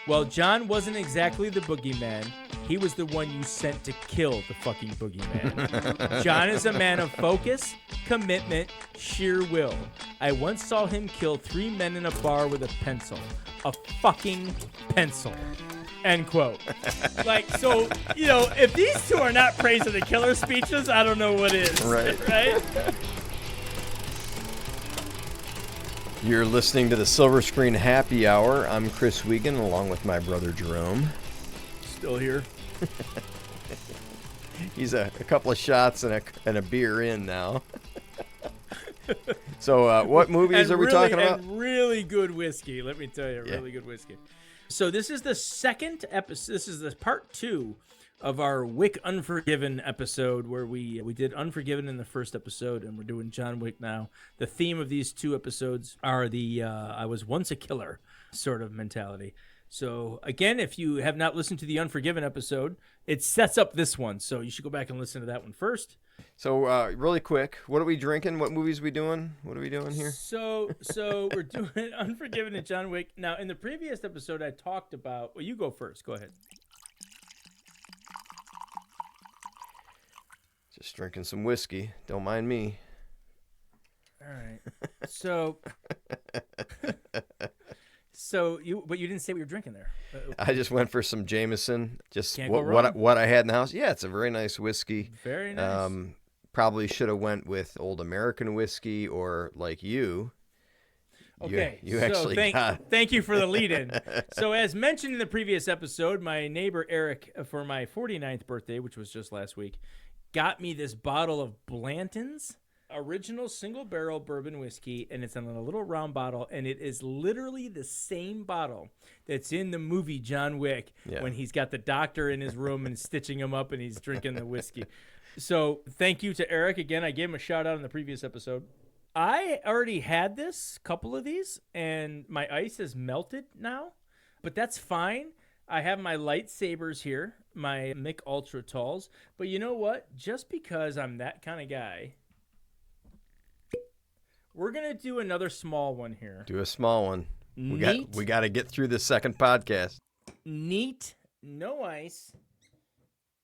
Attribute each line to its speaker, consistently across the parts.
Speaker 1: Well, John wasn't exactly the boogeyman. He was the one you sent to kill the fucking boogeyman. John is a man of focus, commitment, sheer will. I once saw him kill 3 men in a bar with a pencil. A fucking pencil. End quote. So, if these two are not praise of the killer speeches, I don't know what is. Right?
Speaker 2: You're listening to the Silver Screen Happy Hour. I'm Chris Wiggin, along with my brother Jerome.
Speaker 1: Still here.
Speaker 2: He's a couple of shots and a beer in now. So what movies are we talking about?
Speaker 1: And really good whiskey, let me tell you. Really good whiskey. So this is the second episode. This is the part 2 of our Wick Unforgiven episode, where we did Unforgiven in the first episode, and we're doing John Wick now. The theme of these 2 episodes are the I was once a killer sort of mentality. So again, if you have not listened to the Unforgiven episode, it sets up this one. So you should go back and listen to that one first.
Speaker 2: So really quick, what are we drinking? What movies are we doing? What are we doing here?
Speaker 1: So we're doing Unforgiven and John Wick. Now, in the previous episode, I talked about... Well, you go first. Go ahead.
Speaker 2: Just drinking some whiskey. Don't mind me.
Speaker 1: All right. But you didn't say what you're drinking there.
Speaker 2: I just went for some Jameson. Just
Speaker 1: Can't go wrong.
Speaker 2: what I had in the house. Yeah, it's a very nice whiskey.
Speaker 1: Very nice.
Speaker 2: Probably should have went with Old American whiskey or like you.
Speaker 1: Okay.
Speaker 2: You actually
Speaker 1: thank you for the lead-in. So as mentioned in the previous episode, my neighbor Eric, for my 49th birthday, which was just last week, got me this bottle of Blanton's original single barrel bourbon whiskey, and it's in a little round bottle, and it is literally the same bottle that's in the movie John Wick when he's got the doctor in his room and stitching him up and he's drinking the whiskey. So thank you to Eric again. I gave him a shout out in the previous episode. I already had this couple of these, and my ice is melted now, but that's fine. I have my lightsabers here, my Mick Ultra Talls, but you know what? Just because I'm that kind of guy, we're going to do another small one here.
Speaker 2: Do a small one.
Speaker 1: Neat.
Speaker 2: We got to get through the second podcast.
Speaker 1: Neat, no ice.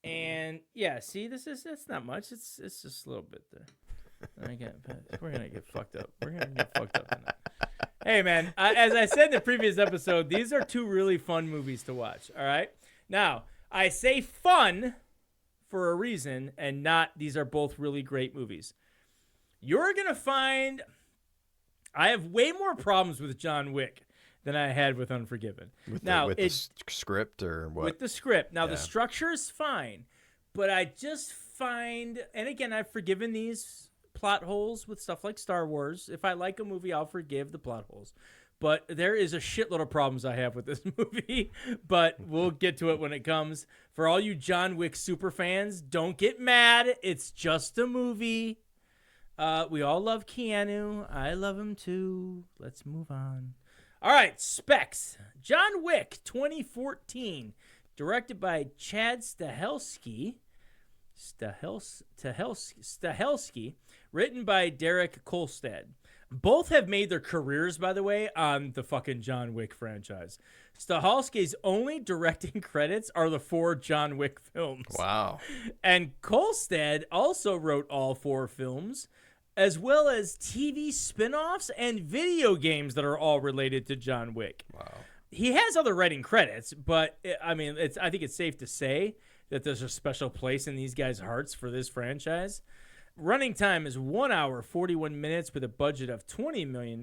Speaker 1: And yeah, see, it's not much. It's just a little bit there. We're going to get fucked up. We're going to get fucked up tonight. Hey, man, as I said in the previous episode, these are 2 really fun movies to watch, all right? Now, I say fun for a reason, and not these are both really great movies. You're going to find I have way more problems with John Wick than I had with Unforgiven.
Speaker 2: With the script or what?
Speaker 1: With the script. Now, the structure is fine, but I just find, and again, I've forgiven these plot holes with stuff like Star Wars. If I like a movie, I'll forgive the plot holes. But there is a shitload of problems I have with this movie, but we'll get to it when it comes. For all you John Wick super fans, don't get mad. It's just a movie. We all love Keanu. I love him too. Let's move on. All right, specs. John Wick 2014, directed by Chad Stahelski. Stahelski, written by Derek Kolstad. Both have made their careers, by the way, on the fucking John Wick franchise. Stahelski's only directing credits are the 4 John Wick films.
Speaker 2: Wow. And
Speaker 1: Kolstad also wrote all 4 films, as well as TV spin-offs and video games that are all related to John Wick.
Speaker 2: Wow.
Speaker 1: He has other writing credits, but I think it's safe to say that there's a special place in these guys' hearts for this franchise. Running time is 1 hour, 41 minutes with a budget of $20 million.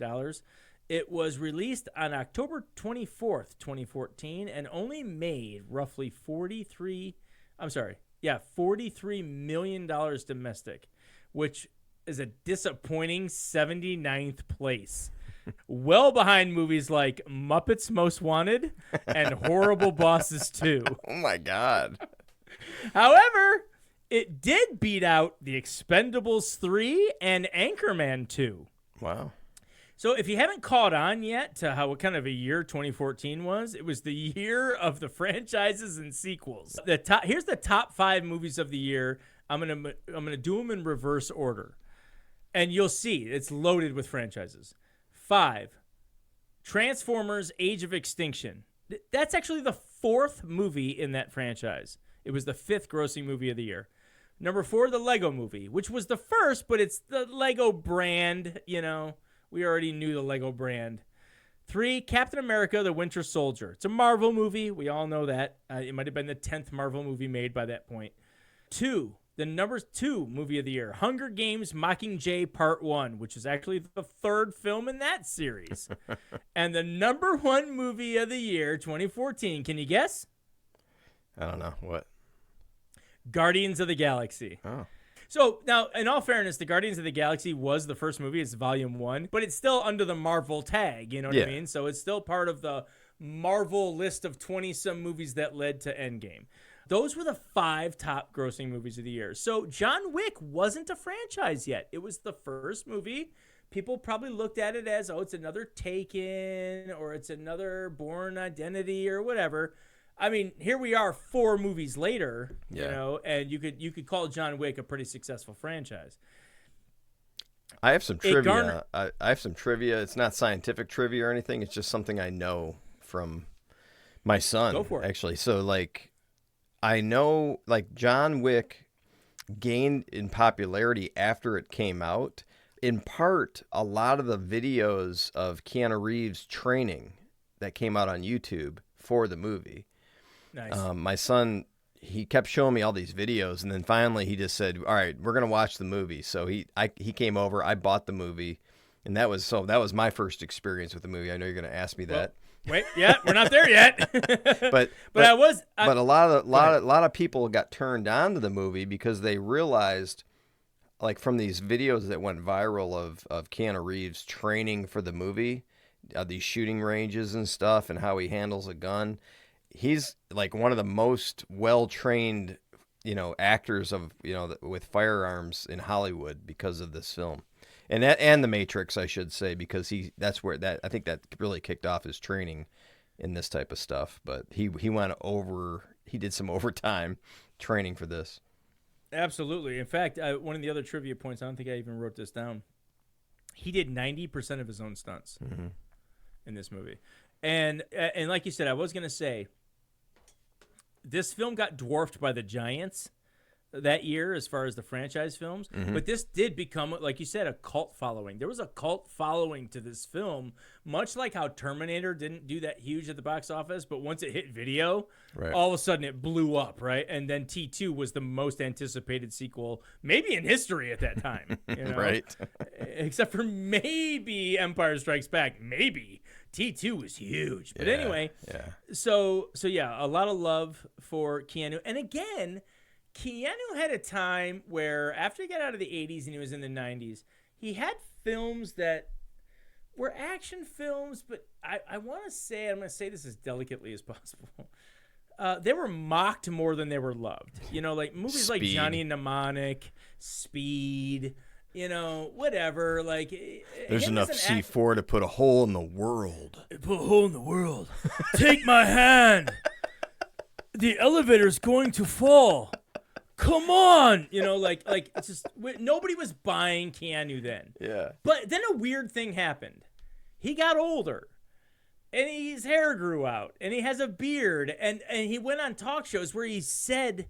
Speaker 1: It was released on October 24th, 2014, and only made roughly $43 million domestic, which is a disappointing 79th place. Well behind movies like Muppets Most Wanted and Horrible Bosses 2.
Speaker 2: Oh, my God.
Speaker 1: However, it did beat out The Expendables 3 and Anchorman 2.
Speaker 2: Wow.
Speaker 1: So if you haven't caught on yet to what kind of a year 2014 was, it was the year of the franchises and sequels. Here's the top 5 movies of the year. I'm gonna do them in reverse order. And you'll see it's loaded with franchises. 5, Transformers: Age of Extinction. That's actually the 4th movie in that franchise. It was the 5th grossing movie of the year. Number 4, the Lego Movie, which was the first, but it's the Lego brand. You know, we already knew the Lego brand. 3, Captain America: The Winter Soldier. It's a Marvel movie. We all know that. It might have been the 10th Marvel movie made by that point. 2, the number 2 movie of the year, Hunger Games: Mockingjay Part 1, which is actually the 3rd film in that series. And the number 1 movie of the year, 2014. Can you guess?
Speaker 2: I don't know. What?
Speaker 1: Guardians of the Galaxy.
Speaker 2: Oh.
Speaker 1: So now, in all fairness, the Guardians of the Galaxy was the first movie. It's volume 1, but it's still under the Marvel tag. You know what I mean? So it's still part of the Marvel list of 20-some movies that led to Endgame. Those were the 5 top grossing movies of the year. So John Wick wasn't a franchise yet. It was the first movie. People probably looked at it as, oh, it's another Taken or it's another Bourne Identity or whatever. I mean, here we are 4 movies later, you know, and you could call John Wick a pretty successful franchise.
Speaker 2: I have some trivia. I have some trivia. It's not scientific trivia or anything. It's just something I know from my son.
Speaker 1: Go for it.
Speaker 2: Actually. So, like, I know, like, John Wick gained in popularity after it came out. In part, a lot of the videos of Keanu Reeves training that came out on YouTube for the movie.
Speaker 1: Nice.
Speaker 2: My son, he kept showing me all these videos, and then finally he just said, all right, we're going to watch the movie. So he came over, I bought the movie, and that was my first experience with the movie. I know you're going to ask me that.
Speaker 1: Wait, yeah, we're not there yet.
Speaker 2: but a lot of people got turned on to the movie because they realized, like, from these videos that went viral of Keanu Reeves training for the movie, these shooting ranges and stuff, and how he handles a gun. He's like one of the most well-trained, you know, actors of, you know, with firearms in Hollywood because of this film, and The Matrix, I should say, because I think that really kicked off his training in this type of stuff. But he did some overtime training for this.
Speaker 1: Absolutely. In fact, one of the other trivia points, I don't think I even wrote this down. He did 90% of his own stunts in this movie, and like you said, I was gonna say. This film got dwarfed by The Giants that year as far as the franchise films, but this did become, like you said, a cult following. There was a cult following to this film, much like how Terminator didn't do that huge at the box office, but once it hit video, all of a sudden it blew up, right? And then T2 was the most anticipated sequel, maybe in history at that time, you know?
Speaker 2: Right.
Speaker 1: Except for maybe Empire Strikes Back, maybe. T2 was huge. But anyway, so yeah, a lot of love for Keanu. And again, Keanu had a time where after he got out of the 80s and he was in the 90s, he had films that were action films, but I want to say, I'm going to say this as delicately as possible. They were mocked more than they were loved. You know, like movies like Johnny Mnemonic, Speed, you know, whatever. Like,
Speaker 2: there's enough C4 to put a hole in the world.
Speaker 1: Put a hole in the world. Take my hand. The elevator's going to fall. Come on. You know, like it's just nobody was buying Keanu then.
Speaker 2: Yeah.
Speaker 1: But then a weird thing happened. He got older. And his hair grew out. And he has a beard. And he went on talk shows where he said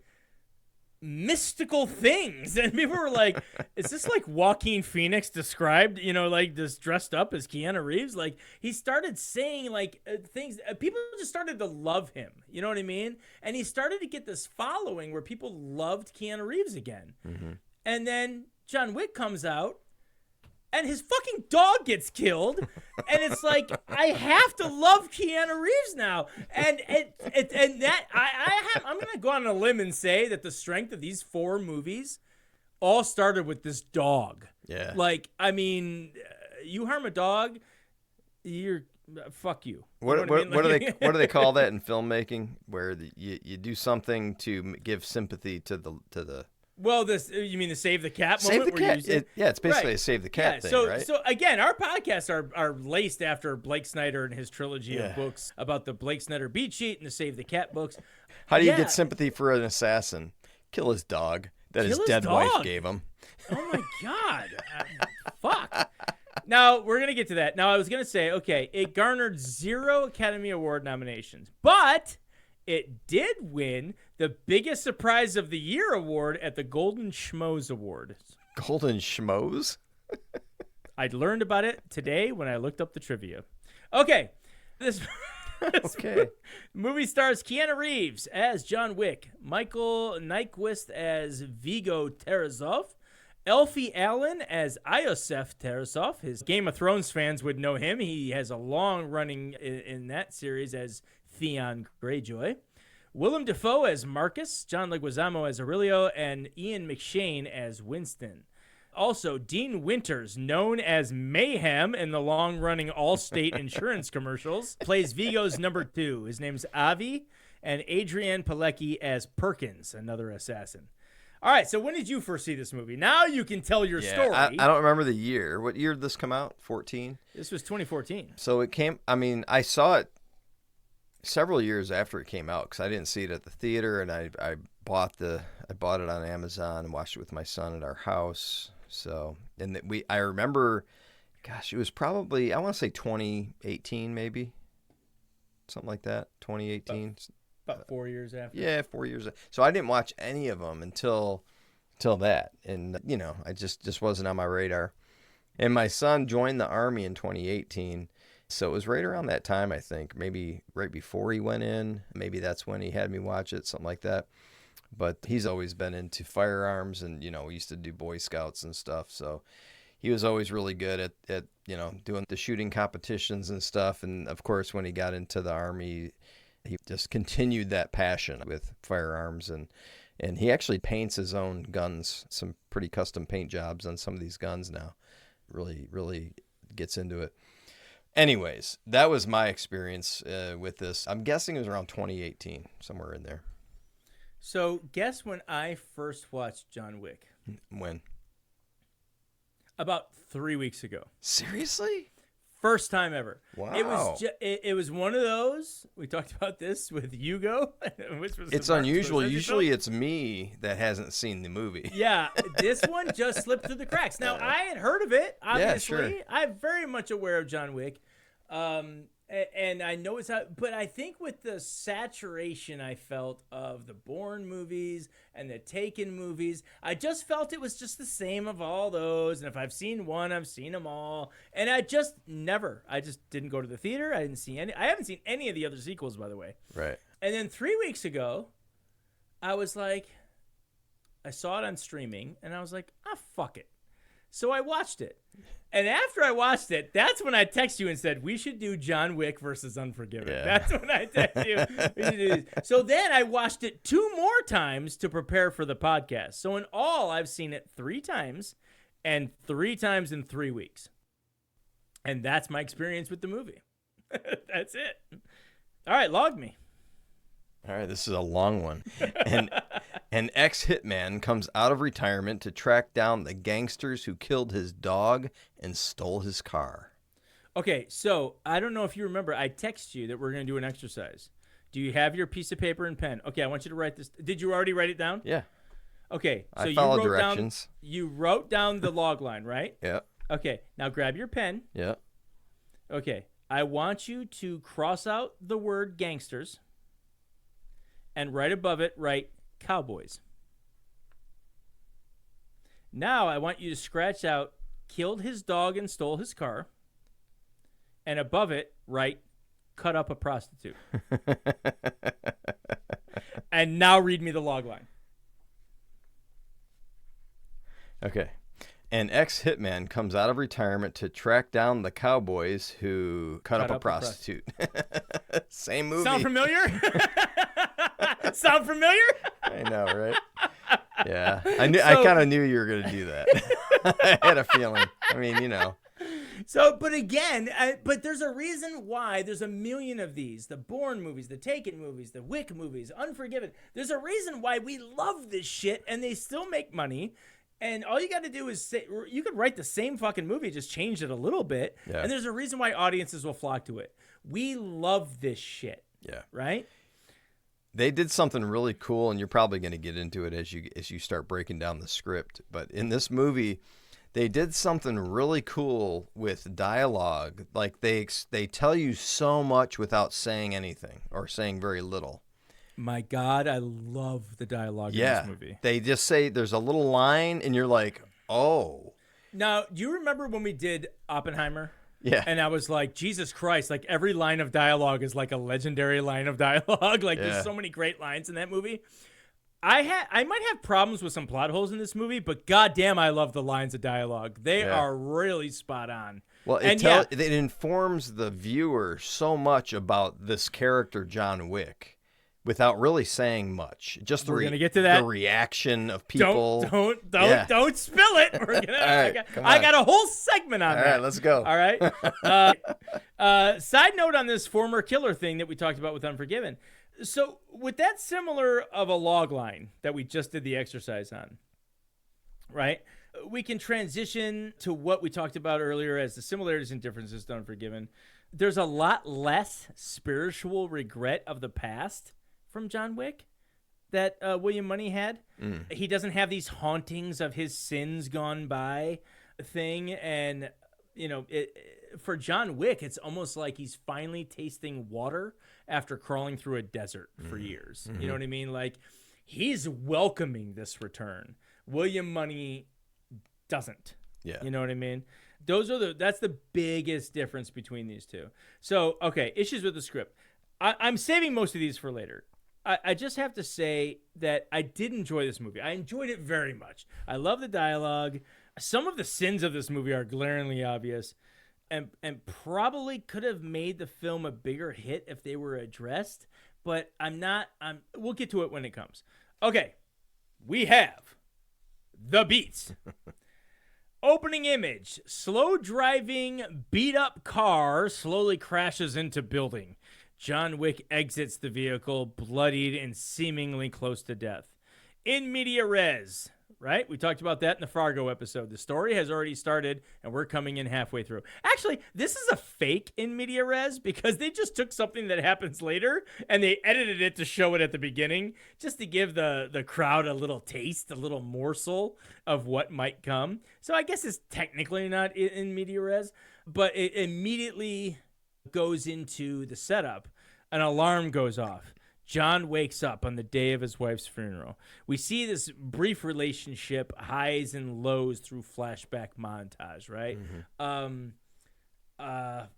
Speaker 1: mystical things, and people were like, is this like Joaquin Phoenix described, you know, like this dressed up as Keanu Reeves? Like, he started saying like things, people just started to love him, you know what I mean? And he started to get this following where people loved Keanu Reeves again. And then John Wick comes out and his fucking dog gets killed, and it's like, I have to love Keanu Reeves now, and that I'm gonna go on a limb and say that the strength of these 4 movies all started with this dog.
Speaker 2: Yeah.
Speaker 1: Like, I mean, you harm a dog, you're fuck you.
Speaker 2: What do they call that in filmmaking, where you do something to give sympathy to the
Speaker 1: Well, you mean the save the cat moment?
Speaker 2: Save the cat. It's basically a save the cat thing, right?
Speaker 1: So again, our podcasts are laced after Blake Snyder and his trilogy of books about the Blake Snyder beat sheet and the Save the Cat books.
Speaker 2: How do you get sympathy for an assassin? Kill his dog that his dead wife gave him.
Speaker 1: Oh my God. Fuck. Now, we're going to get to that. Now, I was going to say, okay, it garnered 0 Academy Award nominations, but it did win the biggest surprise of the year award at the Golden Schmoes Award.
Speaker 2: Golden Schmoes?
Speaker 1: I learned about it today when I looked up the trivia. Okay. This movie stars Keanu Reeves as John Wick, Michael Nyqvist as Viggo Tarasov, Elfie Allen as Iosef Tarasov. His Game of Thrones fans would know him. He has a long running in that series as Theon Greyjoy. Willem Dafoe as Marcus, John Leguizamo as Aurelio, and Ian McShane as Winston. Also, Dean Winters, known as Mayhem in the long-running Allstate insurance commercials, plays Viggo's number 2. His name's Avi, and Adrian Pilecki as Perkins, another assassin. All right, so when did you first see this movie? Now you can tell your story.
Speaker 2: I don't remember the year. What year did this come out? 14?
Speaker 1: This was 2014.
Speaker 2: So it came, I saw it several years after it came out because I didn't see it at the theater, and I bought it on Amazon and watched it with my son at our house. So, and I remember, gosh, it was probably, I want to say 2018 maybe, something like that, 2018.
Speaker 1: About 4 years after.
Speaker 2: Yeah, 4 years. So I didn't watch any of them until that, and I just wasn't on my radar. And my son joined the Army in 2018, so it was right around that time, I think, maybe right before he went in. Maybe that's when he had me watch it, something like that. But he's always been into firearms, and we used to do Boy Scouts and stuff. So he was always really good at doing the shooting competitions and stuff. And of course, when he got into the Army, he just continued that passion with firearms, and he actually paints his own guns. Some pretty custom paint jobs on some of these guns now. Really, really gets into it. Anyways, that was my experience with this. I'm guessing it was around 2018, somewhere in there.
Speaker 1: So, guess when I first watched John Wick?
Speaker 2: When?
Speaker 1: About 3 weeks ago.
Speaker 2: Seriously?
Speaker 1: First time ever.
Speaker 2: Wow.
Speaker 1: It was one of those. We talked about this with Hugo.
Speaker 2: It's unusual. Usually it's me that hasn't seen the movie.
Speaker 1: Yeah, this one just slipped through the cracks. Now, I had heard of it, obviously.
Speaker 2: Yeah, sure.
Speaker 1: I'm very much aware of John Wick. And I know it's out, but I think with the saturation I felt of the Bourne movies and the Taken movies, I just felt it was just the same of all those. And if I've seen one, I've seen them all. And I just didn't go to the theater. I haven't seen any of the other sequels, by the way.
Speaker 2: Right.
Speaker 1: And then 3 weeks ago, I was like, I saw it on streaming, and I was like, fuck it. So I watched it. And after I watched it, that's when I texted you and said, we should do John Wick versus Unforgiven. Yeah. That's when I texted you. We should do this. So then I watched it 2 more times to prepare for the podcast. So in all, I've seen it 3 times, and 3 times in 3 weeks. And that's my experience with the movie. That's it. All right, log me.
Speaker 2: All right, this is a long one. And an ex-hitman comes out of retirement to track down the gangsters who killed his dog and stole his car.
Speaker 1: Okay, so I don't know if you remember, I texted you that we're going to do an exercise. Do you have your piece of paper and pen? Okay, I want you to write this. Did you already write it down?
Speaker 2: Yeah.
Speaker 1: Okay, so
Speaker 2: I followed directions.
Speaker 1: You wrote down the log line, right?
Speaker 2: Yeah.
Speaker 1: Okay, now grab your pen.
Speaker 2: Yeah.
Speaker 1: Okay, I want you to cross out the word gangsters. And right above it, write cowboys. Now I want you to scratch out killed his dog and stole his car. And above it, write cut up a prostitute. And now read me the log line.
Speaker 2: Okay. An ex-hitman comes out of retirement to track down the cowboys who cut up a prostitute. Same movie.
Speaker 1: Sound familiar? Sound familiar?
Speaker 2: I know, right? Yeah. I kind of knew you were going to do that. I had a feeling. I mean,
Speaker 1: So, but again, but there's a reason why there's a million of these. The Bourne movies, the Taken movies, the Wick movies, Unforgiven. There's a reason why we love this shit and they still make money. And all you got to do is say, you could write the same fucking movie, just change it a little bit. Yeah. And there's a reason why audiences will flock to it. We love this shit.
Speaker 2: Yeah.
Speaker 1: Right?
Speaker 2: They did something really cool, and you're probably going to get into it as you start breaking down the script. But in this movie, they did something really cool with dialogue. Like they tell you so much without saying anything or saying very little.
Speaker 1: My God, I love the dialogue in this movie.
Speaker 2: They just say there's a little line and you're like, oh.
Speaker 1: Now, do you remember when we did Oppenheimer?
Speaker 2: Yeah.
Speaker 1: And I was like, Jesus Christ, like every line of dialogue is like a legendary line of dialogue. Like there's so many great lines in that movie. I might have problems with some plot holes in this movie, but goddamn, I love the lines of dialogue. They are really spot on.
Speaker 2: Well, it informs the viewer so much about this character, John Wick, without really saying much. Just
Speaker 1: we're gonna get to that.
Speaker 2: The reaction of people.
Speaker 1: Don't spill it. We're gonna. I got a whole segment on that.
Speaker 2: All right, let's go.
Speaker 1: All right. Side note on this former killer thing that we talked about with Unforgiven. So with that similar of a log line that we just did the exercise on, right? We can transition to what we talked about earlier as the similarities and differences to Unforgiven. There's a lot less spiritual regret of the past from John Wick that William Money had. He doesn't have these hauntings of his sins gone by thing. And, you know, for John Wick, it's almost like he's finally tasting water after crawling through a desert for years. You know what I mean? Like, he's welcoming this return. William Money doesn't.
Speaker 2: Yeah.
Speaker 1: You know what I mean? That's the biggest difference between these two. So, okay, issues with the script. I'm saving most of these for later. I just have to say that I did enjoy this movie. I enjoyed it very much. I love the dialogue. Some of the sins of this movie are glaringly obvious and probably could have made the film a bigger hit if they were addressed, but we'll get to it when it comes. Okay, we have the beats. Opening image, slow driving, beat up car slowly crashes into building. John Wick exits the vehicle, bloodied and seemingly close to death. In media res, right? We talked about that in the Fargo episode. The story has already started, and we're coming in halfway through. Actually, this is a fake in media res because they just took something that happens later, and they edited it to show it at the beginning, just to give the crowd a little taste, a little morsel of what might come. So I guess it's technically not in media res, but it immediately goes into the setup. An alarm goes off. John wakes up on the day of his wife's funeral. We see this brief relationship, highs and lows through flashback montage, right?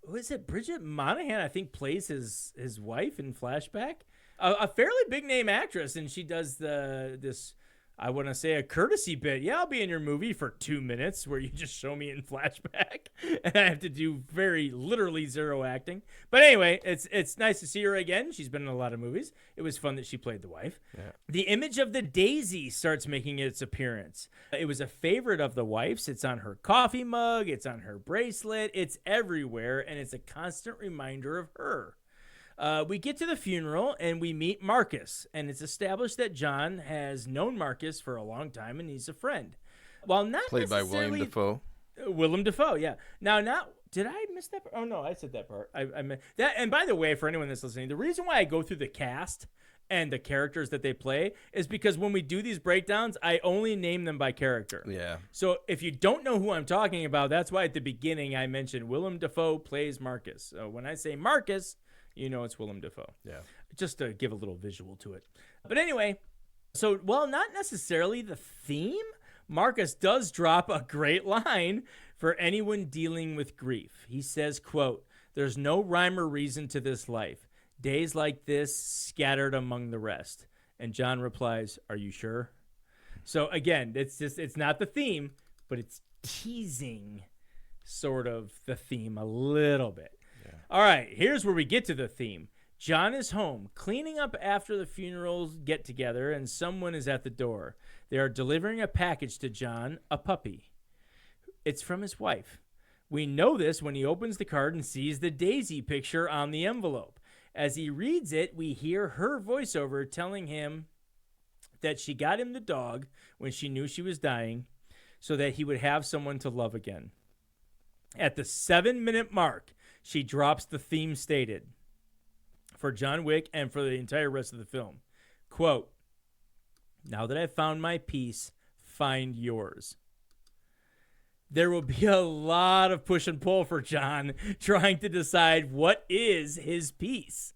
Speaker 1: Who is it? Bridget Monahan, I think, plays his wife in flashback. A fairly big name actress, and she does this, I want to say, a courtesy bit. Yeah, I'll be in your movie for 2 minutes where you just show me in flashback. And I have to do very literally zero acting. But anyway, it's nice to see her again. She's been in a lot of movies. It was fun that she played the wife. Yeah. The image of the daisy starts making its appearance. It was a favorite of the wife's. It's on her coffee mug. It's on her bracelet. It's everywhere. And it's a constant reminder of her. We get to the funeral and we meet Marcus, and it's established that John has known Marcus for a long time and he's a friend. While not
Speaker 2: played by Willem Dafoe.
Speaker 1: Willem Dafoe, yeah. Now, did I miss that part? Oh no, I said that part. I meant that. And by the way, for anyone that's listening, the reason why I go through the cast and the characters that they play is because when we do these breakdowns, I only name them by character.
Speaker 2: Yeah.
Speaker 1: So if you don't know who I'm talking about, that's why at the beginning I mentioned Willem Dafoe plays Marcus. So when I say Marcus, you know it's Willem Dafoe. Yeah. Just to give a little visual to it. But anyway, so while not necessarily the theme, Marcus does drop a great line for anyone dealing with grief. He says, quote, "There's no rhyme or reason to this life. Days like this scattered among the rest." And John replies, "Are you sure?" So again, it's not the theme, but it's teasing sort of the theme a little bit. All right, here's where we get to the theme. John is home, cleaning up after the funerals get together, and someone is at the door. They are delivering a package to John, a puppy. It's from his wife. We know this when he opens the card and sees the daisy picture on the envelope. As he reads it, we hear her voiceover telling him that she got him the dog when she knew she was dying so that he would have someone to love again. At the 7-minute mark, she drops the theme stated for John Wick and for the entire rest of the film. Quote, "Now that I've found my peace, find yours." there will be a lot of push and pull for John trying to decide what is his piece.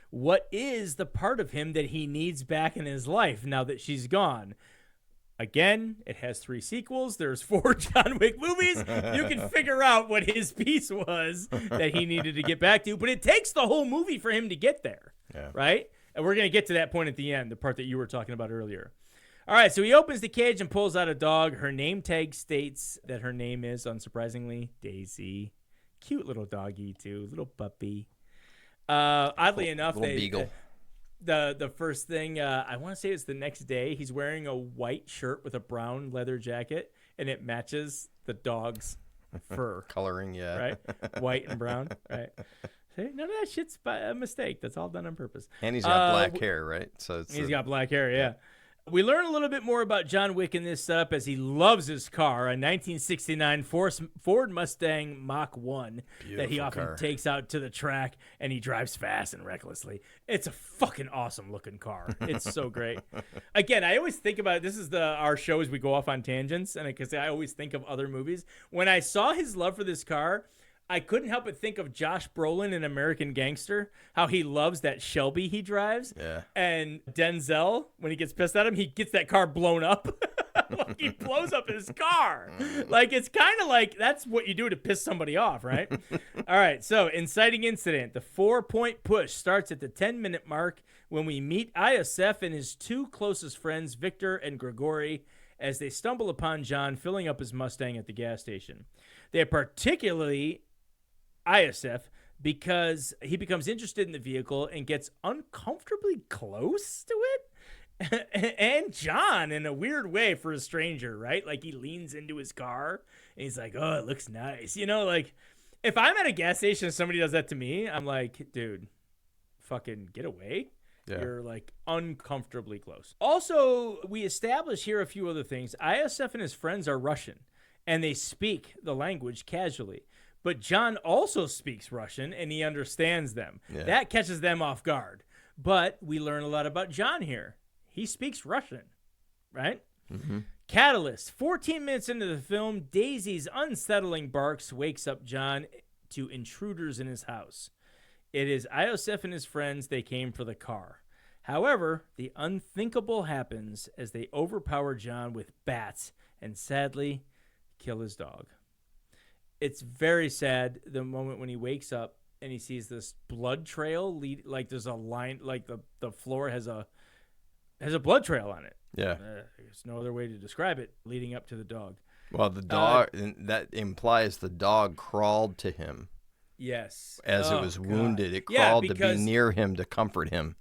Speaker 1: What is the part of him that he needs back in his life now that she's gone? Again, it has 3 sequels. There's 4 John Wick movies. You can figure out what his piece was that he needed to get back to. But it takes the whole movie for him to get there, right? And we're going to get to that point at the end, the part that you were talking about earlier. All right, so he opens the cage and pulls out a dog. Her name tag states that her name is, unsurprisingly, Daisy. Cute little doggy, too. Little puppy. Oddly enough,
Speaker 2: little beagle.
Speaker 1: The first thing, I want to say it's the next day, he's wearing a white shirt with a brown leather jacket, and it matches the dog's fur.
Speaker 2: Coloring, yeah.
Speaker 1: Right? White and brown, right? See, none of that shit's a mistake. That's all done on purpose.
Speaker 2: And he's got black hair, right? So
Speaker 1: he's got black hair, yeah. We learn a little bit more about John Wick in this setup as he loves his car, a 1969 Ford Mustang Mach 1 that he often takes out to the track, and he drives fast and recklessly. It's a fucking awesome looking car. It's so great. Again, I always think about it. This is our show as we go off on tangents, and because I always think of other movies. When I saw his love for this car, I couldn't help but think of Josh Brolin in American Gangster, how he loves that Shelby he drives.
Speaker 2: Yeah.
Speaker 1: And Denzel, when he gets pissed at him, he gets that car blown up. Like he blows up his car. Like it's kind of like that's what you do to piss somebody off, right? All right, so inciting incident. The 4-point push starts at the 10-minute mark when we meet Iosef and his 2 closest friends, Victor and Grigori, as they stumble upon John filling up his Mustang at the gas station. They are particularly Iosef because he becomes interested in the vehicle and gets uncomfortably close to it. And John, in a weird way for a stranger, right? Like he leans into his car and he's like, oh, it looks nice. You know, like if I'm at a gas station and somebody does that to me, I'm like, dude, fucking get away. Yeah. You're like uncomfortably close. Also, we establish here a few other things. Iosef and his friends are Russian and they speak the language casually. But John also speaks Russian, and he understands them. Yeah. That catches them off guard. But we learn a lot about John here. He speaks Russian, right? Mm-hmm. Catalyst. 14 minutes into the film, Daisy's unsettling barks wakes up John to intruders in his house. It is Iosef and his friends. They came for the car. However, the unthinkable happens as they overpower John with bats and, sadly, kill his dog. It's very sad the moment when he wakes up and he sees this blood trail like there's a line, like the floor has a blood trail on it.
Speaker 2: Yeah.
Speaker 1: There's no other way to describe it leading up to the dog.
Speaker 2: Well, the dog, that implies the dog crawled to him.
Speaker 1: Yes.
Speaker 2: As it was wounded. It crawled to be near him to comfort him.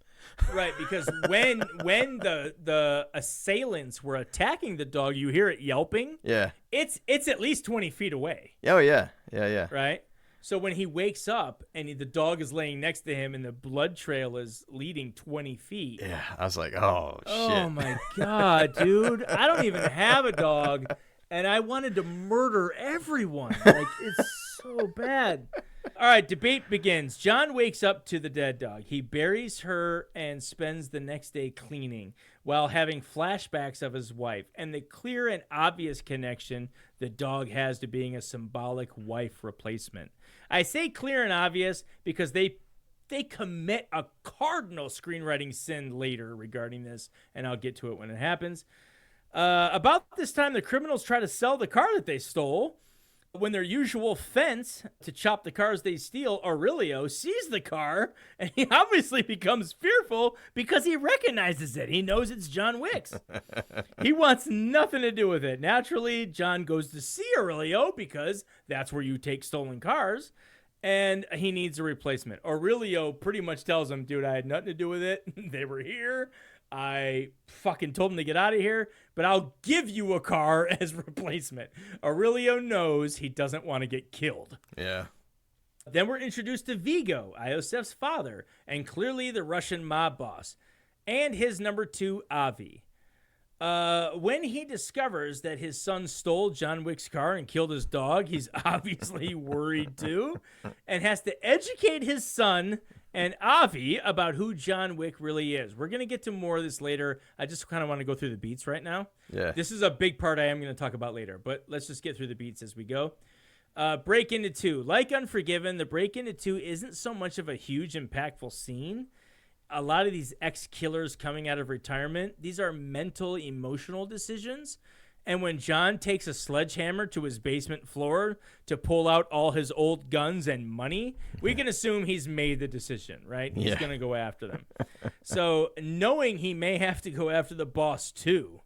Speaker 1: Right, because when the assailants were attacking the dog, you hear it yelping.
Speaker 2: Yeah.
Speaker 1: It's at least 20 feet away.
Speaker 2: Oh, yeah. Yeah.
Speaker 1: Right? So when he wakes up and the dog is laying next to him and the blood trail is leading 20 feet.
Speaker 2: Yeah, I was like, oh, shit.
Speaker 1: Oh, my God, dude. I don't even have a dog, and I wanted to murder everyone. Like, it's so bad. All right, debate begins. John wakes up to the dead dog. He buries her and spends the next day cleaning while having flashbacks of his wife and the clear and obvious connection the dog has to being a symbolic wife replacement. I say clear and obvious because they commit a cardinal screenwriting sin later regarding this, and I'll get to it when it happens. About this time, the criminals try to sell the car that they stole. When their usual fence to chop the cars they steal, Aurelio sees the car, and he obviously becomes fearful because he recognizes it. He knows it's John Wick's. He wants nothing to do with it. Naturally, John goes to see Aurelio because that's where you take stolen cars, and he needs a replacement. Aurelio pretty much tells him, dude, I had nothing to do with it. They were here. I fucking told him to get out of here, but I'll give you a car as replacement. Aurelio knows he doesn't want to get killed.
Speaker 2: Yeah.
Speaker 1: Then we're introduced to Viggo, Iosef's father, and clearly the Russian mob boss, and his number 2, Avi. When he discovers that his son stole John Wick's car and killed his dog, he's obviously worried too, and has to educate his son and Avi about who John Wick really is. We're going to get to more of this later. I just kind of want to go through the beats right now.
Speaker 2: Yeah.
Speaker 1: This is a big part I am going to talk about later, but let's just get through the beats as we go. Break into 2. Like Unforgiven, the break into 2 isn't so much of a huge, impactful scene. A lot of these ex-killers coming out of retirement, these are mental, emotional decisions. And when John takes a sledgehammer to his basement floor to pull out all his old guns and money, we can assume he's made the decision, right? He's going to go after them. So knowing he may have to go after the boss too,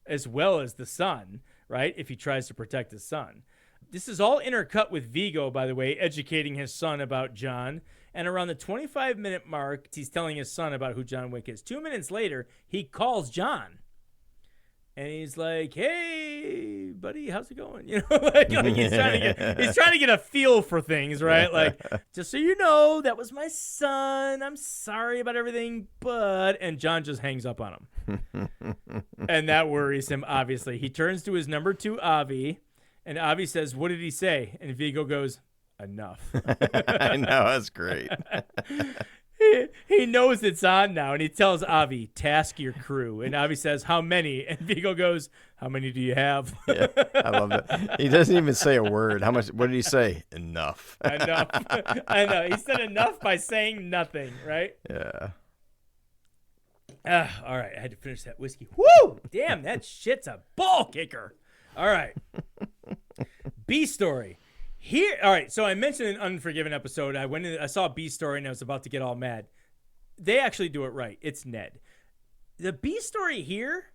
Speaker 1: as well as the son, right, if he tries to protect his son. This is all intercut with Viggo, by the way, educating his son about John. And around the 25-minute mark, he's telling his son about who John Wick is. 2 minutes later, he calls John. And he's like, "Hey, buddy, how's it going?" You know, like he's trying to get a feel for things, right? Like, just so you know, that was my son. I'm sorry about everything, but and John just hangs up on him, and that worries him. Obviously, he turns to his number 2, Avi, and Avi says, "What did he say?" And Viggo goes, "Enough."
Speaker 2: I know, that's great.
Speaker 1: He knows it's on now, and he tells Avi, "Task your crew." And Avi says, "How many?" And Viggo goes, "How many do you have?"
Speaker 2: Yeah, I love it. He doesn't even say a word. How much? What did he say? Enough.
Speaker 1: Enough. I know. He said enough by saying nothing, right?
Speaker 2: Yeah.
Speaker 1: All right. I had to finish that whiskey. Woo! Damn, that shit's a ball kicker. All right. B story. Here, all right, so I mentioned an Unforgiven episode. I saw B story and I was about to get all mad. They actually do it right. It's Ned. The B story here,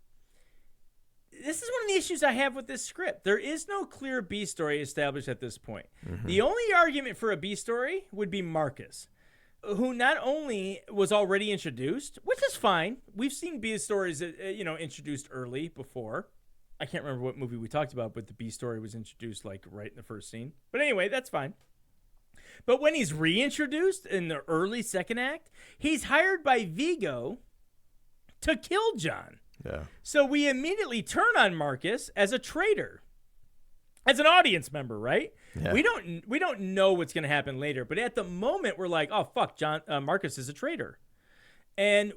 Speaker 1: this is one of the issues I have with this script. There is no clear B story established at this point. Mm-hmm. The only argument for a B story would be Marcus, who not only was already introduced, which is fine. We've seen B stories, introduced early before. I can't remember what movie we talked about, but the B story was introduced like right in the first scene. But anyway, that's fine. But when he's reintroduced in the early second act, he's hired by Viggo to kill John.
Speaker 2: Yeah.
Speaker 1: So we immediately turn on Marcus as a traitor, as an audience member, right?
Speaker 2: Yeah.
Speaker 1: We don't know what's going to happen later, but at the moment we're like, oh fuck, Marcus is a traitor. And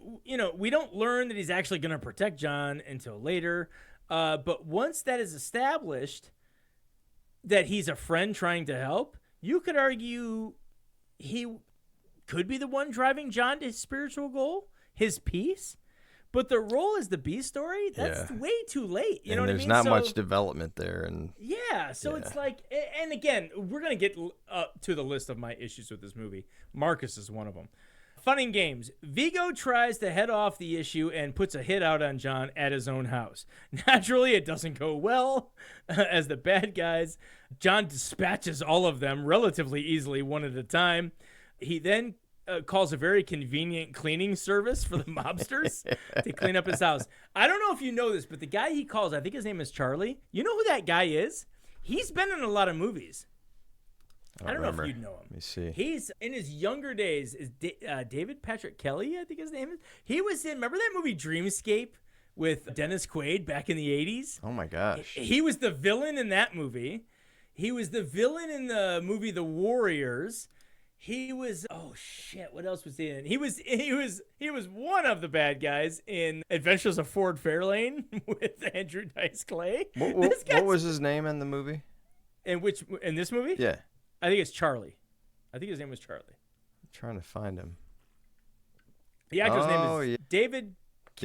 Speaker 1: we don't learn that he's actually going to protect John until later. But once that is established, that he's a friend trying to help, you could argue he could be the one driving John to his spiritual goal, his peace. But the role as the B story, that's way too late. You know what I mean?
Speaker 2: There's not much development there.
Speaker 1: It's like, and again, we're going to get to the list of my issues with this movie. Marcus is one of them. Fun and games. Viggo tries to head off the issue and puts a hit out on John at his own house. Naturally, it doesn't go well. As the bad guys, John dispatches all of them relatively easily, one at a time. He then calls a very convenient cleaning service for the mobsters to clean up his house. I don't know if you know this, but the guy he calls, I think his name is Charlie. You know who that guy is? He's been in a lot of movies. I don't know if you'd know him.
Speaker 2: Let me see.
Speaker 1: He's in his younger days is David Patrick Kelly, I think his name is. He was in, remember that movie Dreamscape with Dennis Quaid back in the 80s?
Speaker 2: Oh my gosh.
Speaker 1: He was the villain in that movie. He was the villain in the movie The Warriors. He was, oh shit, what else was he in? He was one of the bad guys in Adventures of Ford Fairlane with Andrew Dice Clay.
Speaker 2: What was his name in the movie?
Speaker 1: In this movie?
Speaker 2: Yeah.
Speaker 1: I think it's Charlie. I think his name was Charlie.
Speaker 2: I'm trying to find him.
Speaker 1: The actor's name is David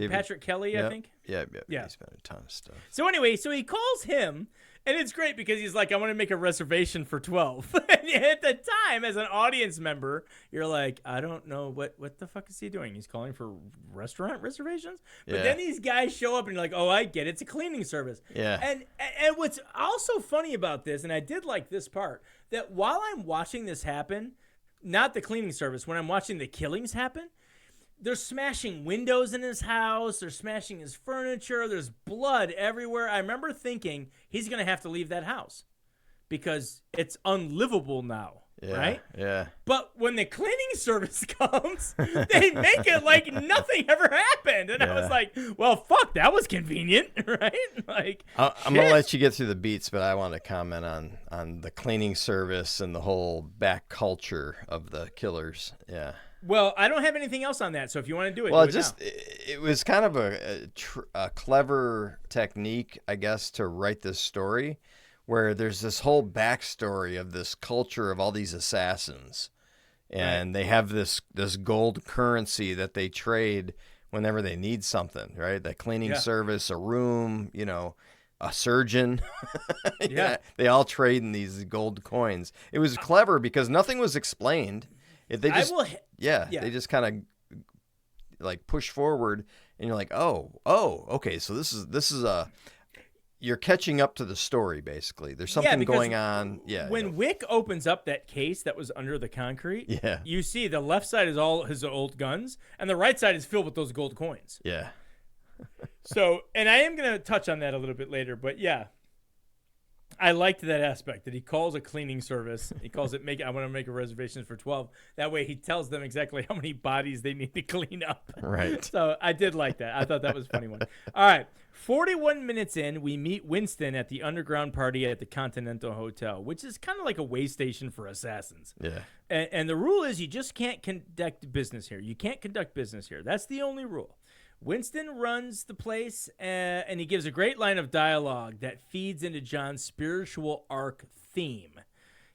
Speaker 1: Patrick Kelly, I think.
Speaker 2: Yeah. He's been in a ton of stuff.
Speaker 1: So anyway, he calls him, and it's great because he's like, I want to make a reservation for 12. And at the time, as an audience member, you're like, I don't know, what the fuck is he doing? He's calling for restaurant reservations? But then these guys show up, and you're like, oh, I get it. It's a cleaning service.
Speaker 2: Yeah.
Speaker 1: And what's also funny about this, and I did like this part, that while I'm watching this happen, not the cleaning service, when I'm watching the killings happen, they're smashing windows in his house. They're smashing his furniture. There's blood everywhere. I remember thinking he's going to have to leave that house because it's unlivable now, right?
Speaker 2: Yeah.
Speaker 1: But when the cleaning service comes, they make it like nothing ever happened. And I was like, well, fuck, that was convenient, right? Like,
Speaker 2: I'm going to let you get through the beats, but I want to comment on the cleaning service and the whole back culture of the killers. Yeah.
Speaker 1: Well, I don't have anything else on that, so if you want to do it,
Speaker 2: well,
Speaker 1: do it now.
Speaker 2: It was kind of a clever technique, I guess, to write this story, where there's this whole backstory of this culture of all these assassins, and they have this gold currency that they trade whenever they need something, right? The cleaning service, a room, a surgeon. They all trade in these gold coins. It was clever because nothing was explained. They just kind of like push forward, and you're like, oh, okay, so this is you're catching up to the story, basically. There's something going on. Yeah.
Speaker 1: When Wick opens up that case that was under the concrete, you see the left side is all his old guns, and the right side is filled with those gold coins.
Speaker 2: Yeah.
Speaker 1: So, and I am going to touch on that a little bit later, but yeah, I liked that aspect that he calls a cleaning service. He calls it, I want to make a reservation for 12. That way he tells them exactly how many bodies they need to clean up.
Speaker 2: Right.
Speaker 1: So I did like that. I thought that was a funny one. All right. 41 minutes in, we meet Winston at the underground party at the Continental Hotel, which is kind of like a way station for assassins.
Speaker 2: Yeah.
Speaker 1: And the rule is you just can't conduct business here. You can't conduct business here. That's the only rule. Winston runs the place, and he gives a great line of dialogue that feeds into John's spiritual arc theme.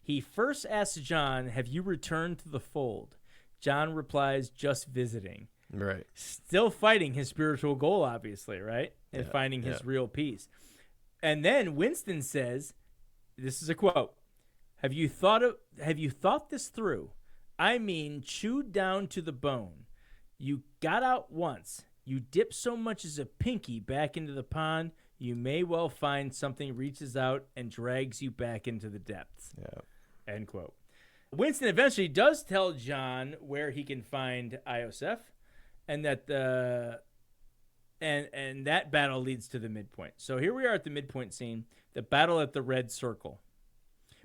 Speaker 1: He first asks John, have you returned to the fold? John replies, just visiting.
Speaker 2: Right.
Speaker 1: Still fighting his spiritual goal, obviously, right? And finding his real peace. And then Winston says, this is a quote, have you thought this through? I mean, chewed down to the bone. You got out once. You dip so much as a pinky back into the pond, you may well find something reaches out and drags you back into the depths.
Speaker 2: Yeah.
Speaker 1: End quote. Winston eventually does tell John where he can find Iosef, and that and that battle leads to the midpoint. So here we are at the midpoint scene, the battle at the Red Circle.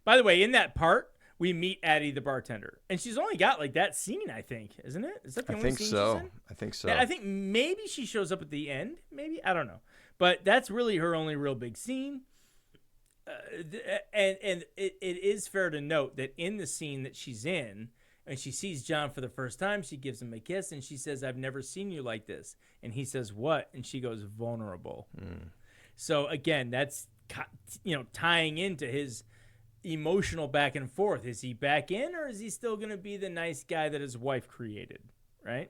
Speaker 1: By the way, in that part, we meet Addie the bartender, and she's only got like that scene, I think, isn't it? Is that the only scene she's in?
Speaker 2: I think so.
Speaker 1: I think maybe she shows up at the end. Maybe, I don't know, but that's really her only real big scene. And it is fair to note that in the scene that she's in, and she sees John for the first time, she gives him a kiss, and she says, "I've never seen you like this." And he says, "What?" And she goes, "Vulnerable." So again, that's tying into his emotional back and forth. Is he back in, or is he still going to be the nice guy that his wife created? Right.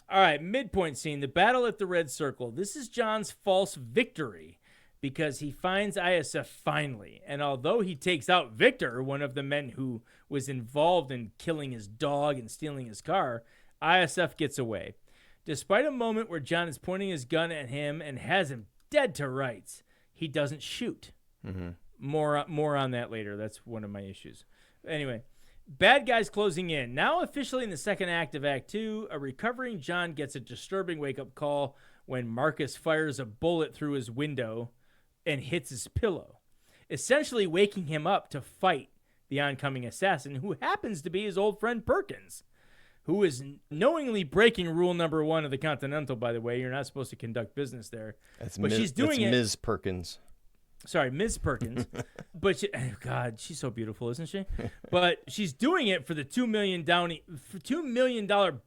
Speaker 1: All right, midpoint scene, the battle at the Red Circle. This is John's false victory because he finds Iosef finally. And although he takes out Victor, one of the men who was involved in killing his dog and stealing his car, Iosef gets away. Despite a moment where John is pointing his gun at him and has him dead to rights, he doesn't shoot. More on that later. That's one of my issues. Anyway, bad guys closing in. Now officially in the second act of Act 2, a recovering John gets a disturbing wake-up call when Marcus fires a bullet through his window and hits his pillow, essentially waking him up to fight the oncoming assassin, who happens to be his old friend Perkins, who is knowingly breaking rule number 1 of the Continental, by the way. You're not supposed to conduct business there.
Speaker 2: She's doing it. Ms. Perkins.
Speaker 1: Sorry, Ms. Perkins. But God, she's so beautiful, isn't she? But she's doing it for the $2 million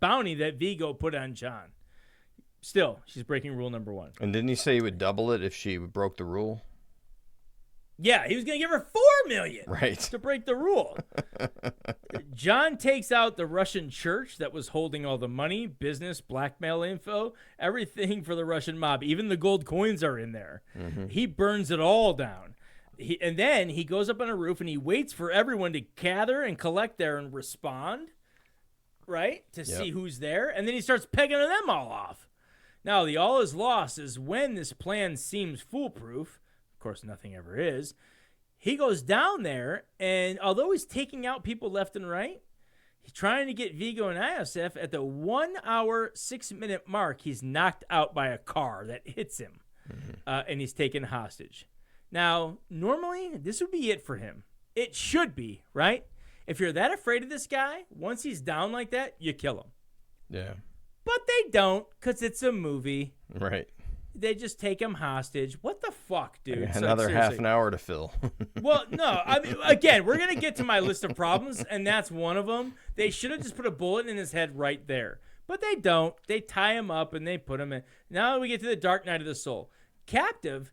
Speaker 1: bounty that Viggo put on John. Still, she's breaking rule number 1.
Speaker 2: And didn't he say he would double it if she broke the rule?
Speaker 1: Yeah, he was going to give her $4 million to break the rule. John takes out the Russian church that was holding all the money, business, blackmail info, everything for the Russian mob. Even the gold coins are in there. He burns it all down. And then he goes up on a roof and he waits for everyone to gather and collect there and respond, right, to see who's there. And then he starts pegging them all off. Now, the all is lost is when this plan seems foolproof. Of course, nothing ever is. He goes down there, and although he's taking out people left and right, he's trying to get Viggo and Iosef. At the 1 hour, 6 minute mark, he's knocked out by a car that hits him, and he's taken hostage. Now, normally, this would be it for him. It should be, right? If you're that afraid of this guy, once he's down like that, you kill him.
Speaker 2: Yeah.
Speaker 1: But they don't, because it's a movie.
Speaker 2: Right.
Speaker 1: they just take him hostage. What the fuck, dude?
Speaker 2: Yeah, another half an hour to fill.
Speaker 1: Well, no, I mean, again, we're going to get to my list of problems, and that's one of them. They should have just put a bullet in his head right there. But they don't. They tie him up, and they put him in. Now we get to the dark night of the soul. Captive,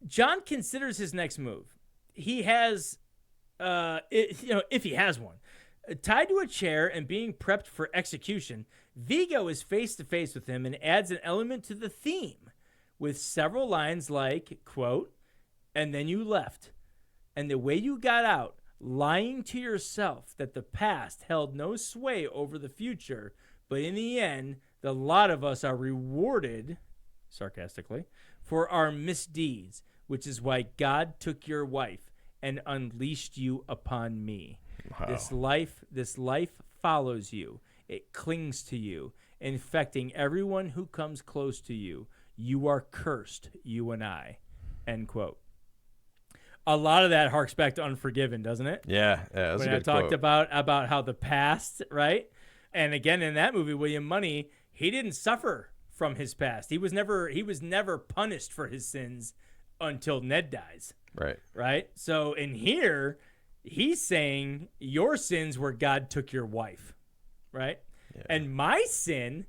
Speaker 1: John considers his next move. He has, if he has one, tied to a chair and being prepped for execution, Viggo is face-to-face with him and adds an element to the theme with several lines like, quote, "And then you left. And the way you got out, lying to yourself that the past held no sway over the future, but in the end, the lot of us are rewarded," sarcastically, "for our misdeeds, which is why God took your wife and unleashed you upon me. Wow. This life follows you. It clings to you, infecting everyone who comes close to you. You are cursed, you and I," end quote. A lot of that harks back to Unforgiven, doesn't it?
Speaker 2: Yeah, that's
Speaker 1: when
Speaker 2: a good
Speaker 1: I talked
Speaker 2: quote.
Speaker 1: about how the past, right? And again, in that movie, William Money, he didn't suffer from his past. He was never punished for his sins until Ned dies. Right. So in here, he's saying your sins were God took your wife. Right. Yeah. And my sin,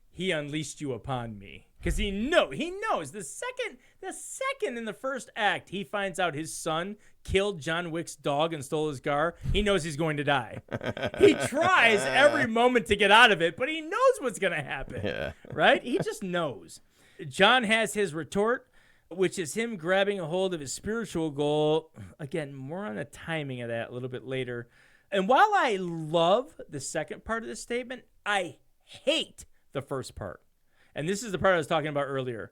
Speaker 1: he unleashed you upon me. Because he knows the second in the first act, he finds out his son killed John Wick's dog and stole his car. He knows he's going to die. He tries every moment to get out of it, but he knows what's going to happen. Yeah. Right? He just knows. John has his retort, which is him grabbing a hold of his spiritual goal. Again, more on the timing of that a little bit later. And while I love the second part of this statement, I hate the first part. And this is the part I was talking about earlier.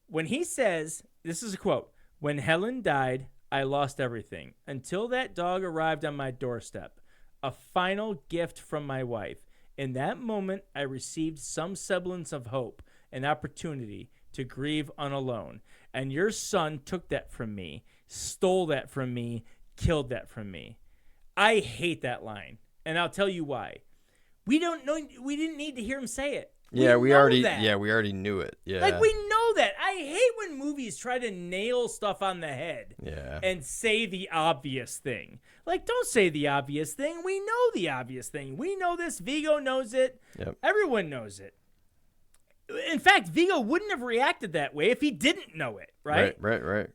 Speaker 1: When he says, this is a quote, "When Helen died, I lost everything until that dog arrived on my doorstep. A final gift from my wife. In that moment, I received some semblance of hope, an opportunity to grieve unalone. And your son took that from me, stole that from me, killed that from me." I hate that line. And I'll tell you why. We didn't need to hear him say it.
Speaker 2: We already knew it. Yeah.
Speaker 1: Like, we know that. I hate when movies try to nail stuff on the head.
Speaker 2: Yeah.
Speaker 1: And say the obvious thing. Like, don't say the obvious thing. We know the obvious thing. We know this. Viggo knows it. Yep. Everyone knows it. In fact, Viggo wouldn't have reacted that way if he didn't know it, right?
Speaker 2: Right.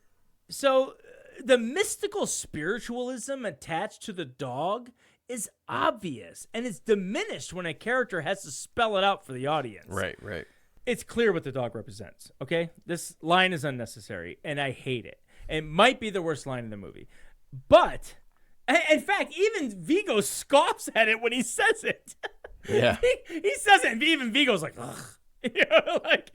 Speaker 1: So the mystical spiritualism attached to the dog is obvious, and it's diminished when a character has to spell it out for the audience.
Speaker 2: Right.
Speaker 1: It's clear what the dog represents, okay? This line is unnecessary, and I hate it. It might be the worst line in the movie. But, in fact, even Viggo scoffs at it when he says it.
Speaker 2: Yeah.
Speaker 1: he says it, and even Viggo's like, ugh. You know, like,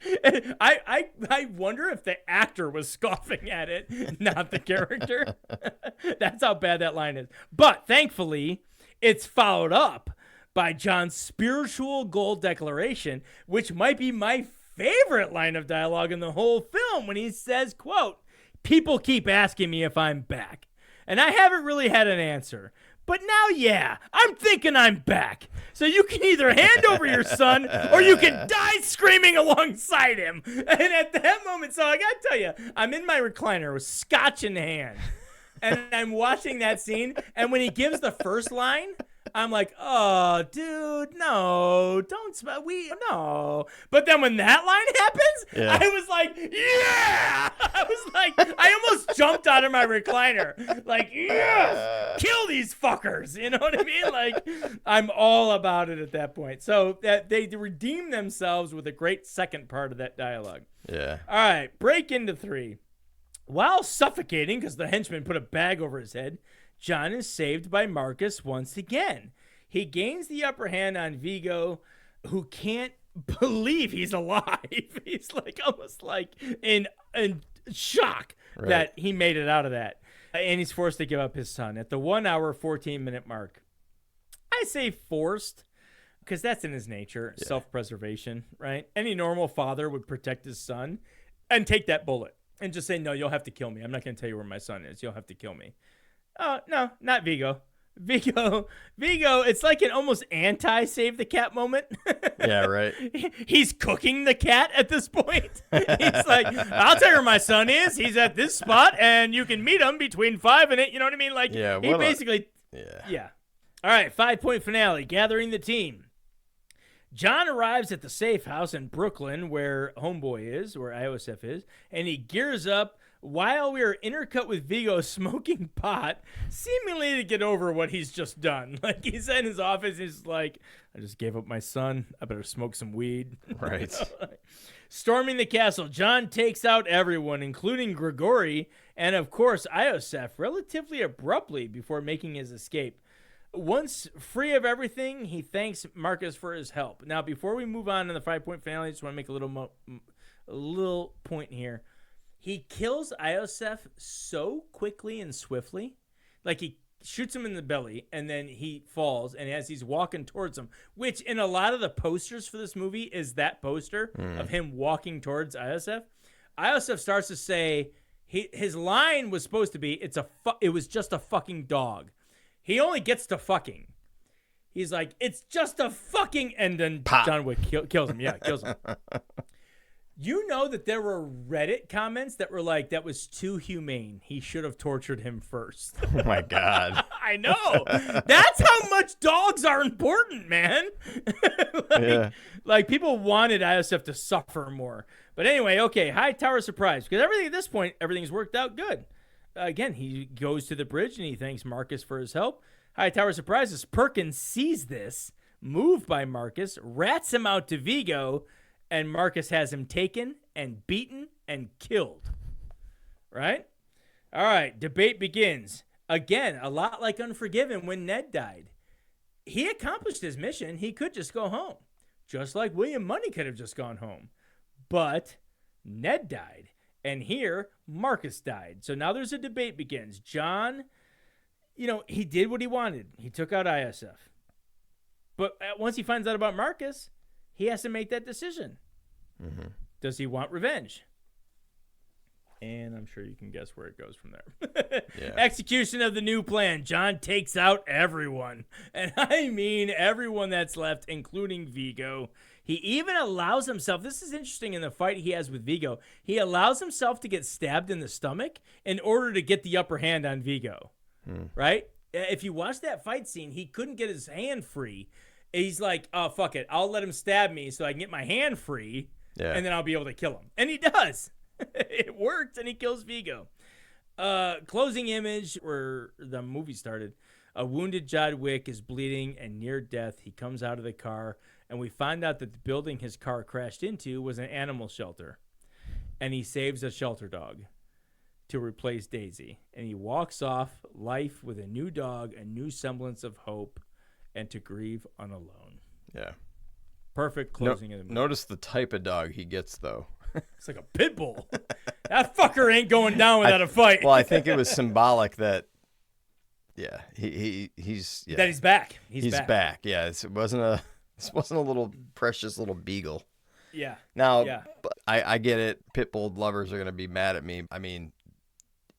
Speaker 1: I wonder if the actor was scoffing at it, not the character. That's how bad that line is. But thankfully, it's followed up by John's spiritual goal declaration, which might be my favorite line of dialogue in the whole film, when he says, quote, "People keep asking me if I'm back, and I haven't really had an answer. But now, yeah, I'm thinking I'm back. So you can either hand over your son or you can die screaming alongside him." And at that moment, so I got to tell you, I'm in my recliner with scotch in hand. And I'm watching that scene. And when he gives the first line, I'm like, oh, dude, no, no. But then when that line happens, I was like, yeah. I was like, I almost jumped out of my recliner. Like, yes, kill these fuckers. You know what I mean? Like, I'm all about it at that point. So that they redeem themselves with a great second part of that dialogue.
Speaker 2: Yeah.
Speaker 1: All right, break into 3. While suffocating, because the henchman put a bag over his head, John is saved by Marcus once again. He gains the upper hand on Viggo, who can't believe he's alive. He's like almost like in shock that he made it out of that. And he's forced to give up his son at the 1 hour, 14-minute mark. I say forced because that's in his nature, self-preservation, right? Any normal father would protect his son and take that bullet and just say, no, you'll have to kill me. I'm not going to tell you where my son is. You'll have to kill me. Oh, no, not Viggo. Viggo, it's like an almost anti-save the cat moment.
Speaker 2: Yeah, right.
Speaker 1: He's cooking the cat at this point. He's like, I'll tell you where my son is. He's at this spot, and you can meet him between 5 and 8. You know what I mean? Like,
Speaker 2: yeah,
Speaker 1: he basically... Yeah. All right, 5-point finale, gathering the team. John arrives at the safe house in Brooklyn where Homeboy is, where Iosef is, and he gears up while we are intercut with Viggo smoking pot, seemingly to get over what he's just done. Like, he's in his office, he's like, I just gave up my son. I better smoke some weed.
Speaker 2: Right.
Speaker 1: Storming the castle, John takes out everyone, including Grigori, and of course Iosef, relatively abruptly before making his escape. Once free of everything, he thanks Marcus for his help. Now, before we move on to the 5-point finale, I just want to make a little point here. He kills Iosef so quickly and swiftly. Like, he shoots him in the belly, and then he falls, and as he's walking towards him, which in a lot of the posters for this movie is that poster of him walking towards Iosef. Iosef starts to say, his line was supposed to be, it was just a fucking dog. He only gets to fucking. He's like, it's just a fucking, and then Pop. John Wick kills him. Yeah, kills him. You know that there were Reddit comments that were like, that was too humane. He should have tortured him first.
Speaker 2: Oh, my God.
Speaker 1: I know. That's how much dogs are important, man. Like, people wanted Iosef to suffer more. But anyway, okay, Hightower surprise. Because at this point, everything's worked out good. Again, he goes to the bridge and he thanks Marcus for his help. Hightower surprises. Perkins sees this, moved by Marcus, rats him out to Viggo, and Marcus has him taken and beaten and killed. Right? All right, debate begins. Again, a lot like Unforgiven when Ned died. He accomplished his mission. He could just go home. Just like William Money could have just gone home. But Ned died. And here, Marcus died. So now there's a debate begins. John, he did what he wanted. He took out Iosef. But once he finds out about Marcus, he has to make that decision. Mm-hmm. Does he want revenge? And I'm sure you can guess where it goes from there. Yeah. Execution of the new plan. John takes out everyone. And I mean everyone that's left, including Viggo. He even allows himself, this is interesting in the fight he has with Viggo, he allows himself to get stabbed in the stomach in order to get the upper hand on Viggo, right? If you watch that fight scene, he couldn't get his hand free. He's like, oh, fuck it. I'll let him stab me so I can get my hand free, and then I'll be able to kill him. And he does. It worked, and he kills Viggo. Closing image where the movie started. A wounded John Wick is bleeding and near death. He comes out of the car, and we find out that the building his car crashed into was an animal shelter. And he saves a shelter dog to replace Daisy. And he walks off life with a new dog, a new semblance of hope, and to grieve unalone.
Speaker 2: Yeah.
Speaker 1: Perfect closing of the movie.
Speaker 2: Notice the type of dog he gets, though.
Speaker 1: It's like a pit bull. That fucker ain't going down without a fight.
Speaker 2: Well, I think it was symbolic that, he's
Speaker 1: that he's back.
Speaker 2: He's back. Yeah, this wasn't a little precious little beagle.
Speaker 1: Yeah.
Speaker 2: Now, I get it. Pit bull lovers are going to be mad at me. I mean,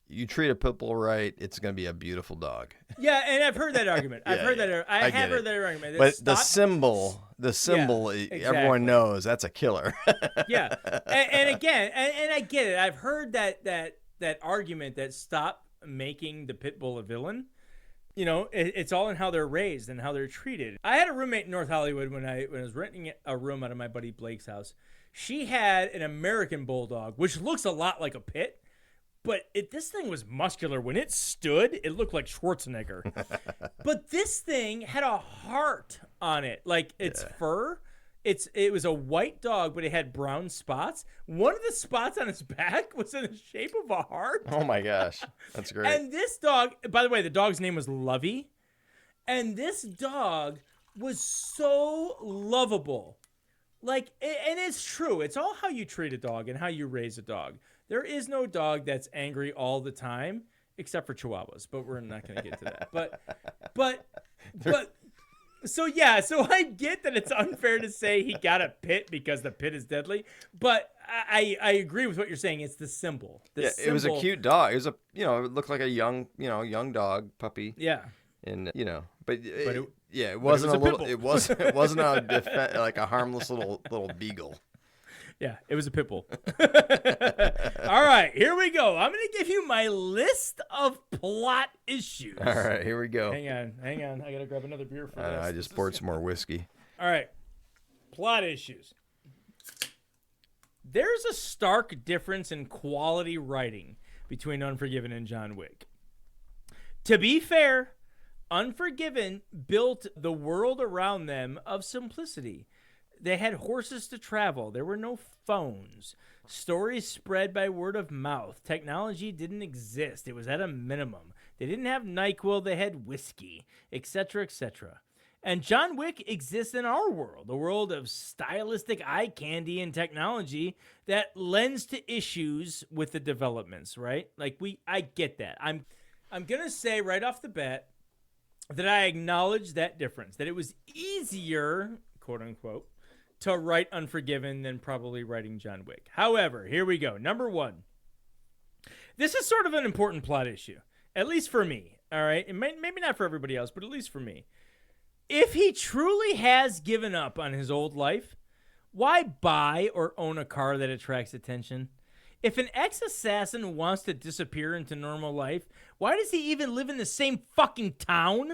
Speaker 2: you treat a pit bull right, it's going to be a beautiful dog.
Speaker 1: Yeah, and I've heard that argument. I have heard that argument.
Speaker 2: But the symbol, exactly. Everyone knows that's a killer.
Speaker 1: Yeah, and again, and I get it. I've heard that argument that stop making the pit bull a villain. It's all in how they're raised and how they're treated. I had a roommate in North Hollywood when I was renting a room out of my buddy Blake's house. She had an American bulldog, which looks a lot like a pit. But this thing was muscular. When it stood, it looked like Schwarzenegger. But this thing had a heart on it. Like, its fur. It was a white dog, but it had brown spots. One of the spots on its back was in the shape of a heart.
Speaker 2: Oh, my gosh. That's great.
Speaker 1: And this dog, by the way, the dog's name was Lovey. And this dog was so lovable. Like, and it's true. It's all how you treat a dog and how you raise a dog. There is no dog that's angry all the time, except for Chihuahuas, but we're not going to get to that. But, so I get that it's unfair to say he got a pit because the pit is deadly, but I agree with what you're saying. It's the symbol.
Speaker 2: It was a cute dog. It was it looked like a young dog, puppy.
Speaker 1: Yeah.
Speaker 2: And but it
Speaker 1: it
Speaker 2: wasn't
Speaker 1: was
Speaker 2: it wasn't like a harmless little beagle.
Speaker 1: Yeah, it was a pit bull. All right, here we go. I'm going to give you my list of plot issues.
Speaker 2: All right, here we go.
Speaker 1: Hang on. I got to grab another beer for this.
Speaker 2: I just poured some more whiskey.
Speaker 1: All right, plot issues. There's a stark difference in quality writing between Unforgiven and John Wick. To be fair, Unforgiven built the world around them of simplicity. They had horses to travel. There were no phones. Stories spread by word of mouth. Technology didn't exist. It was at a minimum. They didn't have NyQuil. They had whiskey, etc., etc. And John Wick exists in our world, a world of stylistic eye candy and technology that lends to issues with the developments, right? I get that. I'm going to say right off the bat that I acknowledge that difference, that it was easier, quote unquote, to write Unforgiven than probably writing John Wick. However, here we go. Number one. This is sort of an important plot issue, at least for me, all right? And maybe not for everybody else, but at least for me. If he truly has given up on his old life, why buy or own a car that attracts attention? If an ex-assassin wants to disappear into normal life, why does he even live in the same fucking town?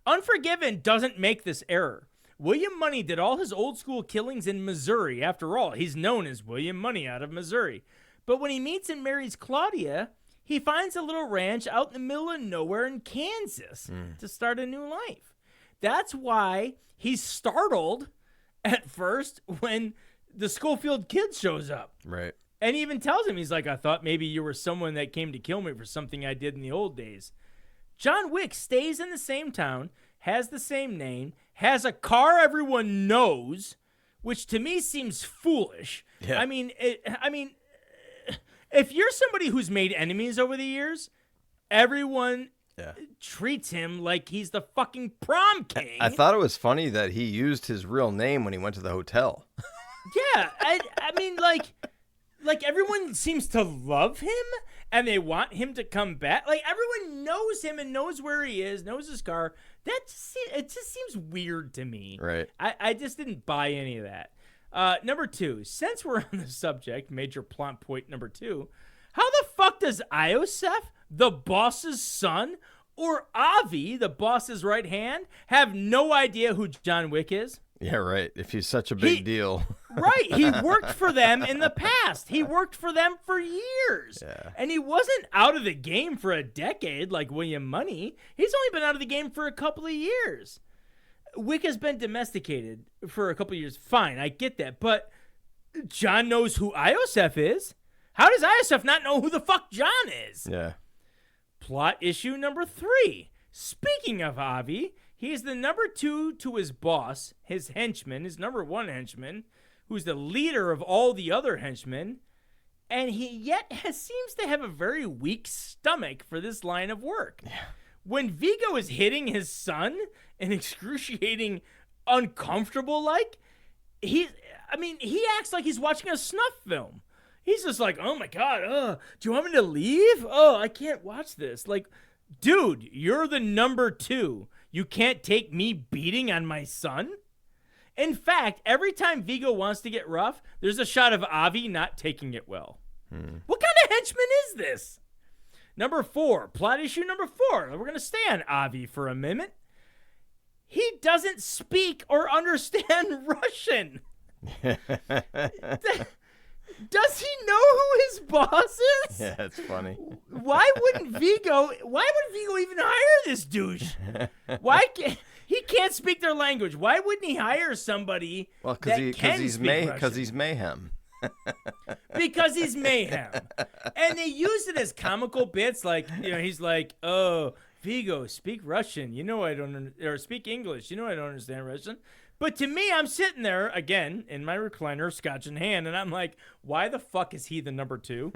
Speaker 1: Unforgiven doesn't make this error. William Money did all his old school killings in Missouri. After all, he's known as William Money out of Missouri. But when he meets and marries Claudia, he finds a little ranch out in the middle of nowhere in Kansas to start a new life. That's why he's startled at first when the Schofield kid shows up.
Speaker 2: Right.
Speaker 1: And he even tells him, he's like, I thought maybe you were someone that came to kill me for something I did in the old days. John Wick stays in the same town, has the same name, has a car everyone knows, which to me seems foolish.
Speaker 2: Yeah.
Speaker 1: I mean, if you're somebody who's made enemies over the years, everyone treats him like he's the fucking prom king.
Speaker 2: I thought it was funny that he used his real name when he went to the hotel.
Speaker 1: Yeah, I mean, like everyone seems to love him and they want him to come back. Like everyone knows him and knows where he is, knows his car. It just seems weird to me.
Speaker 2: Right.
Speaker 1: I just didn't buy any of that. Number two, since we're on the subject, major plot point number two, how the fuck does Iosef, the boss's son, or Avi, the boss's right hand, have no idea who John Wick is?
Speaker 2: Yeah, right. If he's such a big deal.
Speaker 1: Right. He worked for them in the past. He worked for them for years.
Speaker 2: Yeah.
Speaker 1: And he wasn't out of the game for a decade like William Money. He's only been out of the game for a couple of years. Wick has been domesticated for a couple of years. Fine, I get that. But John knows who Iosef is. How does Iosef not know who the fuck John is?
Speaker 2: Yeah.
Speaker 1: Plot issue number three. Speaking of Avi, he is the number two to his boss, his henchman, his number one henchman, who's the leader of all the other henchmen, and he yet seems to have a very weak stomach for this line of work.
Speaker 2: Yeah.
Speaker 1: When Viggo is hitting his son and excruciating, uncomfortable he acts like he's watching a snuff film. He's just like, oh my God, do you want me to leave? Oh, I can't watch this. Like, dude, you're the number two. You can't take me beating on my son? In fact, every time Viggo wants to get rough, there's a shot of Avi not taking it well. What kind of henchman is this? Number four, plot issue number four. We're going to stay on Avi for a minute. He doesn't speak or understand Russian. Does he know who his boss is?
Speaker 2: Yeah, it's funny.
Speaker 1: Why would Viggo even hire this douche? He can't speak their language. Why wouldn't he hire somebody because he's
Speaker 2: mayhem.
Speaker 1: Because he's mayhem. And they use it as comical bits like, he's like, "Oh, Viggo, speak Russian. Or speak English. I don't understand Russian." But to me, I'm sitting there, again, in my recliner, scotch in hand, and I'm like, why the fuck is he the number two?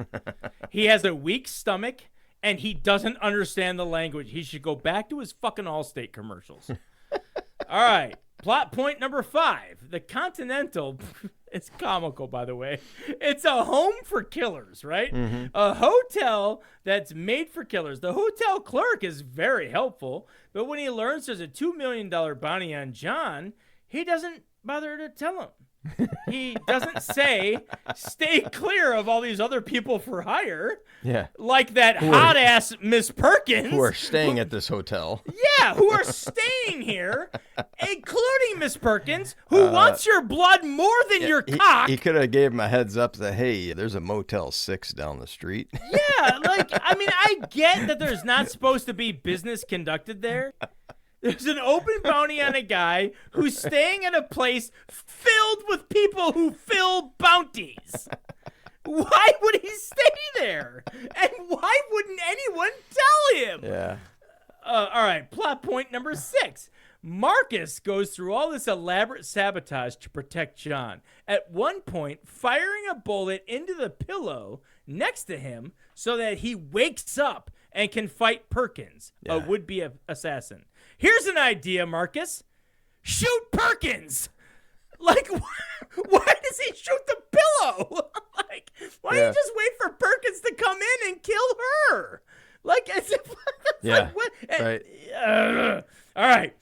Speaker 1: He has a weak stomach, and he doesn't understand the language. He should go back to his fucking Allstate commercials. All right, plot point number five. The Continental, It's comical, by the way. It's a home for killers, right?
Speaker 2: Mm-hmm.
Speaker 1: A hotel that's made for killers. The hotel clerk is very helpful, but when he learns there's a $2 million bounty on John, he doesn't bother to tell him. He doesn't say, stay clear of all these other people for hire.
Speaker 2: Yeah.
Speaker 1: Like that hot-ass Miss Perkins.
Speaker 2: Who are staying at this hotel.
Speaker 1: Yeah, who are staying here, including Miss Perkins, who wants your blood more than your cock.
Speaker 2: He could have gave him a heads up that, hey, there's a Motel 6 down the street.
Speaker 1: Yeah, like, I mean, I get that there's not supposed to be business conducted there. There's an open bounty on a guy who's staying in a place filled with people who fill bounties. Why would he stay there? And why wouldn't anyone tell him?
Speaker 2: Yeah.
Speaker 1: All right, plot point number 6. Marcus goes through all this elaborate sabotage to protect John. At one point, firing a bullet into the pillow next to him so that he wakes up and can fight Perkins, a would-be assassin. Here's an idea, Marcus. Shoot Perkins! Like, why does he shoot the pillow? Like, why don't you just wait for Perkins to come in and kill her? Like, as if, like, what?
Speaker 2: Right.
Speaker 1: All right.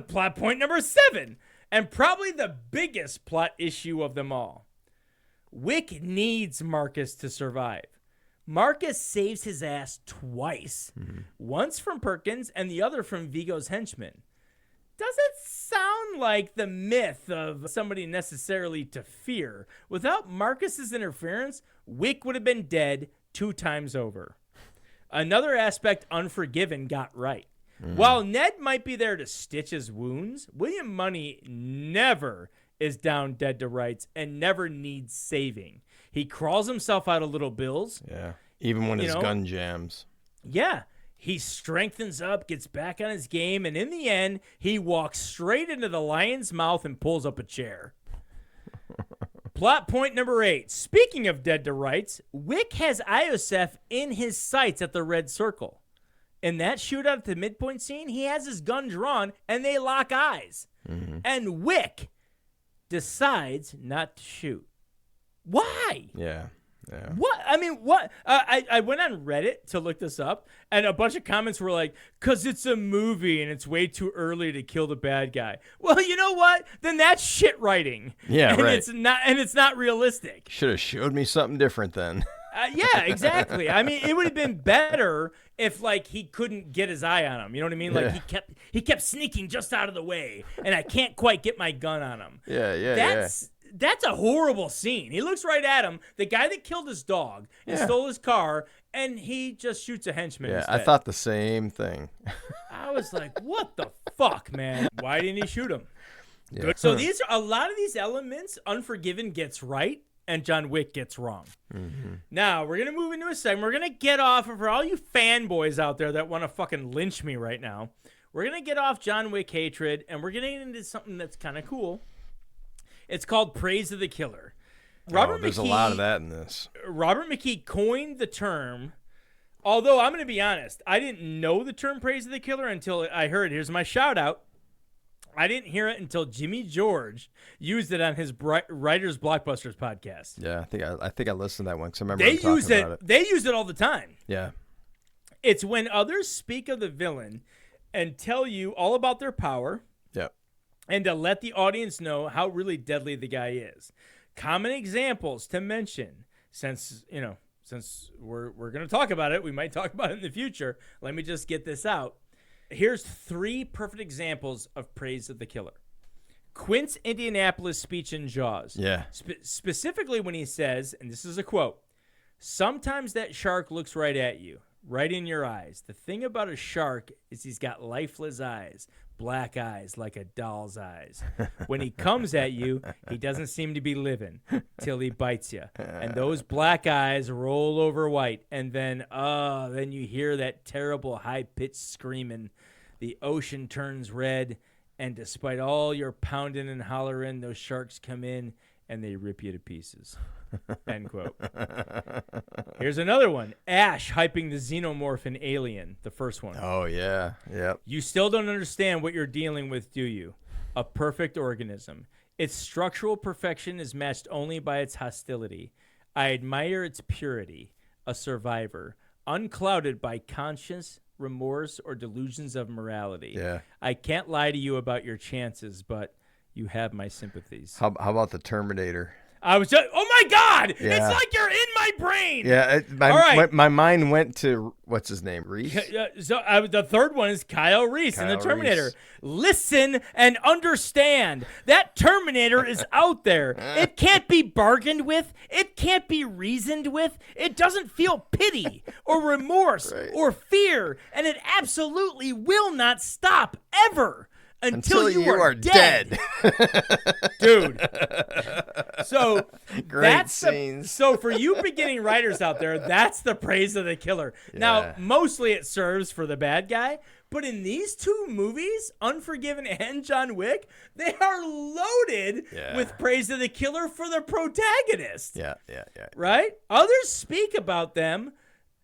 Speaker 1: Plot point number 7, and probably the biggest plot issue of them all. Wick needs Marcus to survive. Marcus saves his ass twice, once from Perkins and the other from Viggo's henchmen. Doesn't sound like the myth of somebody necessarily to fear. Without Marcus's interference, Wick would have been dead 2 times over. Another aspect Unforgiven got right. While Ned might be there to stitch his wounds, William Money never is down dead to rights and never needs saving. He crawls himself out of little bills.
Speaker 2: Yeah. Even when his gun jams.
Speaker 1: Yeah. He strengthens up, gets back on his game, and in the end, he walks straight into the lion's mouth and pulls up a chair. Plot point number 8. Speaking of dead to rights, Wick has Iosef in his sights at the red circle. In that shootout at the midpoint scene, he has his gun drawn, and they lock eyes. And Wick decides not to shoot. Why?
Speaker 2: Yeah.
Speaker 1: What? I mean, what? I went on Reddit to look this up, and a bunch of comments were like, because it's a movie and it's way too early to kill the bad guy. Well, you know what? Then that's shit writing.
Speaker 2: Yeah,
Speaker 1: and
Speaker 2: right.
Speaker 1: It's not realistic.
Speaker 2: Should have showed me something different then.
Speaker 1: Yeah, exactly. I mean, it would have been better if, like, he couldn't get his eye on him. You know what I mean? Like, he kept sneaking just out of the way, and I can't quite get my gun on him. That's a horrible scene. He looks right at him, the guy that killed his dog and stole his car, and he just shoots a henchman instead.
Speaker 2: I thought the same thing.
Speaker 1: I was like, what the fuck, man? Why didn't he shoot him?
Speaker 2: Yeah.
Speaker 1: Good. So a lot of these elements, Unforgiven gets right, and John Wick gets wrong. Now, we're going to move into a segment. We're going to get off, for all you fanboys out there that want to fucking lynch me right now, we're going to get off John Wick hatred, and we're going to get into something that's kind of cool. It's called Praise of the Killer.
Speaker 2: There's a lot of that in this.
Speaker 1: Robert McKee coined the term, although I'm going to be honest, I didn't know the term Praise of the Killer until I heard, here's my shout out. I didn't hear it until Jimmy George used it on his Writers Blockbusters podcast.
Speaker 2: Yeah, I think I listened to that one because I remember him talking about it.
Speaker 1: They use it all the time.
Speaker 2: Yeah.
Speaker 1: It's when others speak of the villain and tell you all about their power.
Speaker 2: Yeah.
Speaker 1: And to let the audience know how really deadly the guy is. Common examples to mention, since we're going to talk about it, we might talk about it in the future. Let me just get this out. Here's 3 perfect examples of Praise of the Killer. Quint's Indianapolis speech in Jaws.
Speaker 2: Yeah.
Speaker 1: Specifically when he says, and this is a quote, "Sometimes that shark looks right at you, right in your eyes. The thing about a shark is he's got lifeless eyes, black eyes like a doll's eyes. When he comes at you, he doesn't seem to be living till he bites you. And those black eyes roll over white. And then you hear that terrible high-pitched screaming. The ocean turns red. And despite all your pounding and hollering, those sharks come in and they rip you to pieces." End quote. Here's another one. Ash hyping the xenomorph in Alien, the first one.
Speaker 2: Oh, yeah. Yep.
Speaker 1: "You still don't understand what you're dealing with, do you? A perfect organism. Its structural perfection is matched only by its hostility. I admire its purity, a survivor, unclouded by conscience, remorse, or delusions of morality.
Speaker 2: Yeah.
Speaker 1: I can't lie to you about your chances, but you have my sympathies.
Speaker 2: How about the Terminator?
Speaker 1: I was just, oh my God!
Speaker 2: Yeah.
Speaker 1: It's like you're in my brain!
Speaker 2: Yeah,
Speaker 1: All right.
Speaker 2: my mind went to, what's his name, Reese?
Speaker 1: The third one is Kyle Reese in the Terminator.
Speaker 2: Reese.
Speaker 1: Listen and understand. That Terminator is out there. It can't be bargained with. It can't be reasoned with. It doesn't feel pity or remorse or fear. And it absolutely will not stop ever. Until you are dead. Dude. So
Speaker 2: great scenes.
Speaker 1: So for you beginning writers out there, that's the praise of the killer. Yeah. Now, mostly it serves for the bad guy, but in these two movies, Unforgiven and John Wick, they are loaded with praise of the killer for the protagonist.
Speaker 2: Yeah.
Speaker 1: Right? Others speak about them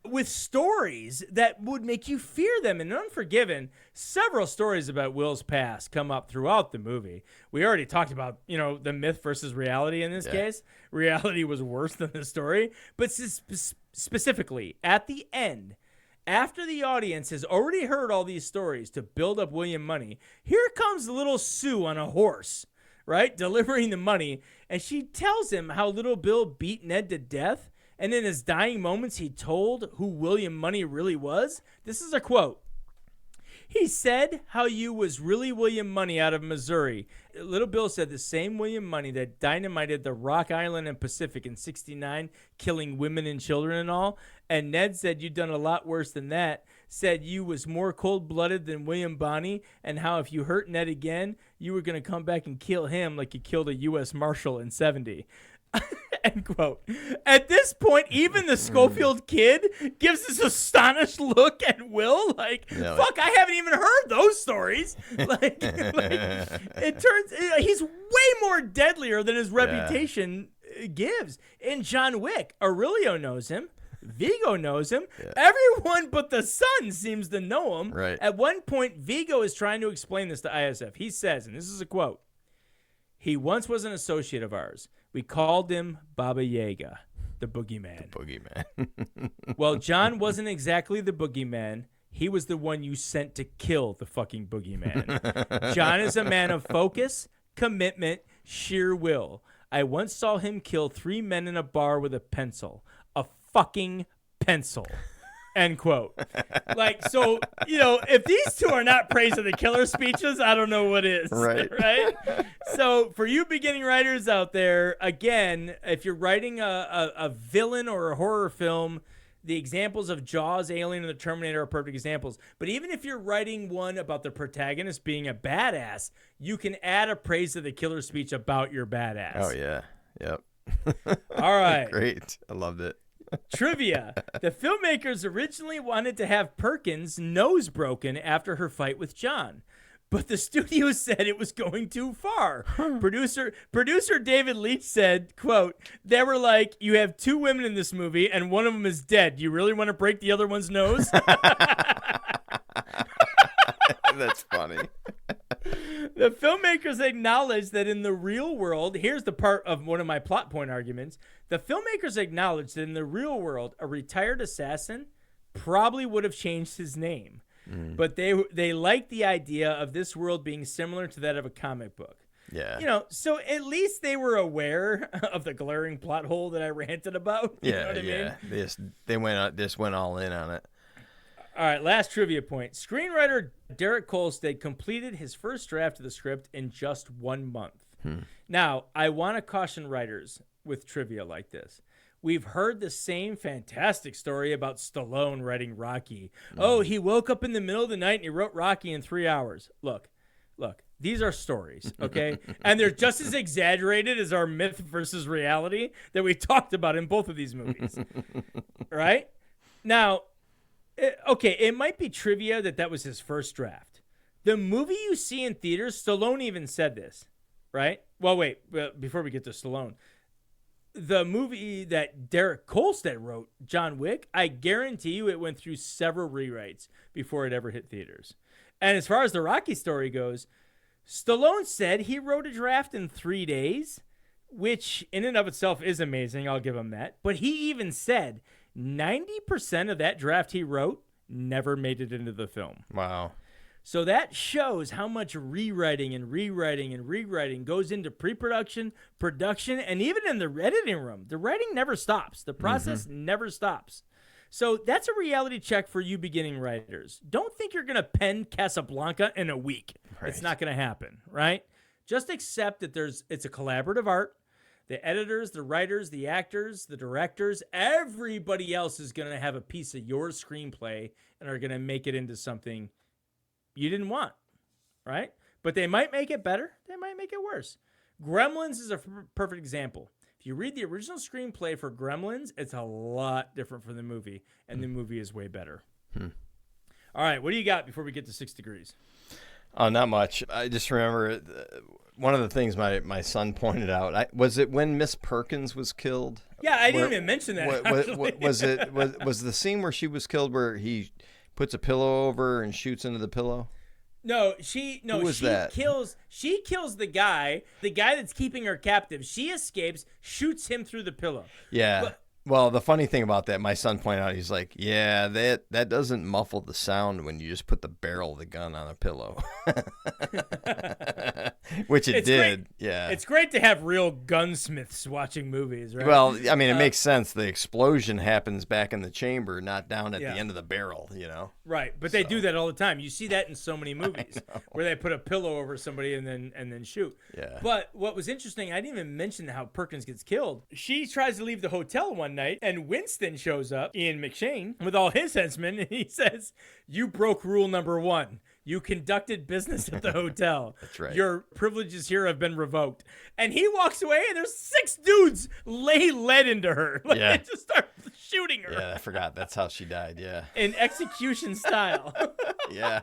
Speaker 1: with stories that would make you fear them. In Unforgiven, several stories about Will's past come up throughout the movie. We already talked about, the myth versus reality in this case. Reality was worse than the story. But specifically, at the end, after the audience has already heard all these stories to build up William money, here comes little Sue on a horse, right, delivering the money. And she tells him how little Bill beat Ned to death. And in his dying moments, he told who William Money really was. This is a quote. He said how you was really William Money out of Missouri. Little Bill said the same William Money that dynamited the Rock Island and Pacific in '69, killing women and children and all. And Ned said you done a lot worse than that. Said you was more cold-blooded than William Bonney, and how if you hurt Ned again, you were going to come back and kill him like you killed a U.S. Marshal in '70. End quote. At this point, even the Schofield kid gives this astonished look at Will, like, fuck, I haven't even heard those stories. Like it turns, he's way more deadlier than his reputation gives. In John Wick, Aurelio knows him. Viggo knows him. Yeah. Everyone but the son seems to know him.
Speaker 2: Right.
Speaker 1: At one point, Viggo is trying to explain this to Iosef. He says, and this is a quote, "He once was an associate of ours. We called him Baba Yaga, the boogeyman."
Speaker 2: The boogeyman.
Speaker 1: Well, John wasn't exactly the boogeyman. He was the one you sent to kill the fucking boogeyman. John is a man of focus, commitment, sheer will. I once saw him kill 3 men in a bar with a pencil. A fucking pencil. End quote. Like, so, if these two are not praise of the killer speeches, I don't know what is.
Speaker 2: Right.
Speaker 1: Right? So for you beginning writers out there, again, if you're writing a villain or a horror film, the examples of Jaws, Alien, and the Terminator are perfect examples. But even if you're writing one about the protagonist being a badass, you can add a praise of the killer speech about your badass.
Speaker 2: Oh, yeah. Yep.
Speaker 1: All right.
Speaker 2: Great. I loved it.
Speaker 1: Trivia. The filmmakers originally wanted to have Perkins' nose broken after her fight with John, but the studio said it was going too far. Producer David Leitch said, quote, "They were like, you have 2 women in this movie and one of them is dead. Do you really want to break the other one's nose?"
Speaker 2: That's funny.
Speaker 1: The filmmakers acknowledged that in the real world, here's the part of one of my plot point arguments. The filmmakers acknowledged that in the real world, a retired assassin probably would have changed his name. But they liked the idea of this world being similar to that of a comic book.
Speaker 2: Yeah.
Speaker 1: So at least they were aware of the glaring plot hole that I ranted about. You know what I mean?
Speaker 2: They went all in on it.
Speaker 1: All right, last trivia point. Screenwriter Derek Kolstad completed his first draft of the script in just 1 month. Now, I want to caution writers with trivia like this. We've heard the same fantastic story about Stallone writing Rocky. Oh, he woke up in the middle of the night and he wrote Rocky in 3 hours. Look, these are stories, okay? And they're just as exaggerated as our myth versus reality that we talked about in both of these movies, right? Now, okay, it might be trivia that was his first draft. The movie you see in theaters, Stallone even said this, right? Well, wait, before we get to Stallone. The movie that Derek Kolstad wrote, John Wick, I guarantee you it went through several rewrites before it ever hit theaters. And as far as the Rocky story goes, Stallone said he wrote a draft in 3 days, which in and of itself is amazing. I'll give him that. But he even said 90% of that draft he wrote never made it into the film.
Speaker 2: Wow.
Speaker 1: So that shows how much rewriting goes into pre-production, production, and even in the editing room. The writing never stops. The process never stops. So that's a reality check for you beginning writers. Don't think you're going to pen Casablanca in a week. Right. It's not going to happen, right? Just accept that it's a collaborative art. The editors, the writers, the actors, the directors, everybody else is going to have a piece of your screenplay and are going to make it into something you didn't want, right? But they might make it better. They might make it worse. Gremlins is a perfect example. If you read the original screenplay for Gremlins, it's a lot different from the movie, and the movie is way better. All right, what do you got before we get to 6 Degrees?
Speaker 2: Oh, not much. I just remember one of the things my son pointed out. Was it when Miss Perkins was killed?
Speaker 1: Yeah, I didn't even mention that.
Speaker 2: Was the scene where she was killed where he puts a pillow over her and shoots into the pillow?
Speaker 1: She kills the guy that's keeping her captive. She escapes, shoots him through the pillow.
Speaker 2: Yeah. Well, the funny thing about that, my son pointed out, he's like, yeah, that doesn't muffle the sound when you just put the barrel of the gun on a pillow. Which it did.
Speaker 1: Great.
Speaker 2: Yeah.
Speaker 1: It's great to have real gunsmiths watching movies, right?
Speaker 2: Well, I mean, it makes sense. The explosion happens back in the chamber, not down at the end of the barrel, you know?
Speaker 1: Right. But they do that all the time. You see that in so many movies where they put a pillow over somebody and then shoot.
Speaker 2: Yeah.
Speaker 1: But what was interesting, I didn't even mention how Perkins gets killed. She tries to leave the hotel one night, and Winston shows up, Ian McShane, with all his henchmen, and he says, "You broke rule number 1. You conducted business at the hotel.
Speaker 2: That's right.
Speaker 1: Your privileges here have been revoked." And he walks away, and there's 6 dudes lay lead into her. They just start shooting her.
Speaker 2: Yeah, I forgot. That's how she died, yeah.
Speaker 1: In execution style.
Speaker 2: Yeah.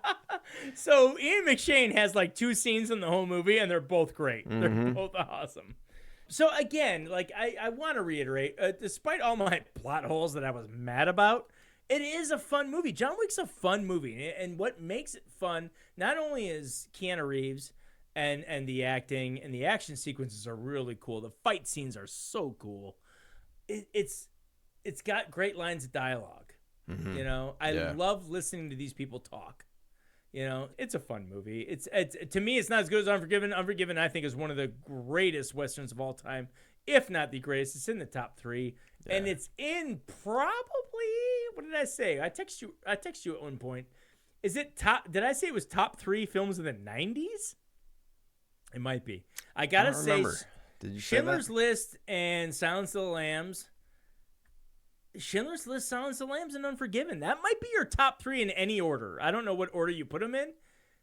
Speaker 1: So Ian McShane has like 2 scenes in the whole movie, and they're both great. They're both awesome. So again, I want to reiterate, despite all my plot holes that I was mad about, it is a fun movie. John Wick's a fun movie. And what makes it fun, not only is Keanu Reeves and the acting and the action sequences are really cool. The fight scenes are so cool. It's got great lines of dialogue. You know, I love listening to these people talk. You know, it's a fun movie. It's to me, it's not as good as Unforgiven. Unforgiven, I think, is one of the greatest Westerns of all time, if not the greatest. It's in the top 3, and it's in probably, what did I say? I text you at one point. Is it top? Did I say it was top 3 films of the 90s? It might be. I gotta say,
Speaker 2: remember. Did you say
Speaker 1: Schindler's List and Silence of the Lambs. Schindler's List, Silence of the Lambs, and Unforgiven. That might be your top 3 in any order. I don't know what order you put them in,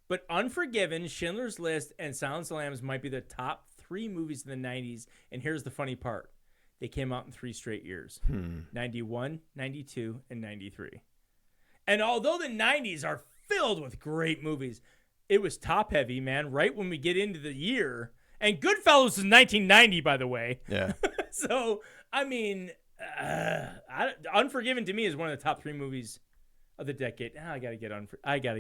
Speaker 1: but Unforgiven, Schindler's List, and Silence of the Lambs might be the top 3 movies in the 90s. And here's the funny part. They came out in 3 straight years. 91, 92, and 93. And although the 90s are filled with great movies, it was top heavy, man, right when we get into the year. And Goodfellas is 1990, by the way.
Speaker 2: Yeah.
Speaker 1: So, I mean... Unforgiven to me is one of the top 3 movies of the decade. I gotta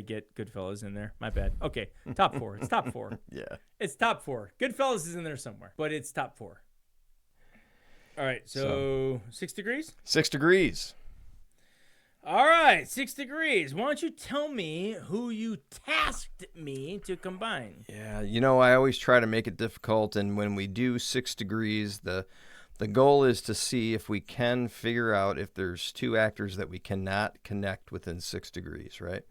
Speaker 1: get Goodfellas in there. My bad. Okay, top 4. It's top 4.
Speaker 2: Yeah,
Speaker 1: it's top 4. Goodfellas is in there somewhere, but it's top 4. All right, so 6 Degrees.
Speaker 2: 6 Degrees.
Speaker 1: All right, 6 Degrees. Why don't you tell me who you tasked me to combine?
Speaker 2: Yeah, you know, I always try to make it difficult, and when we do 6 Degrees, the goal is to see if we can figure out if there's 2 actors that we cannot connect within 6 degrees, right?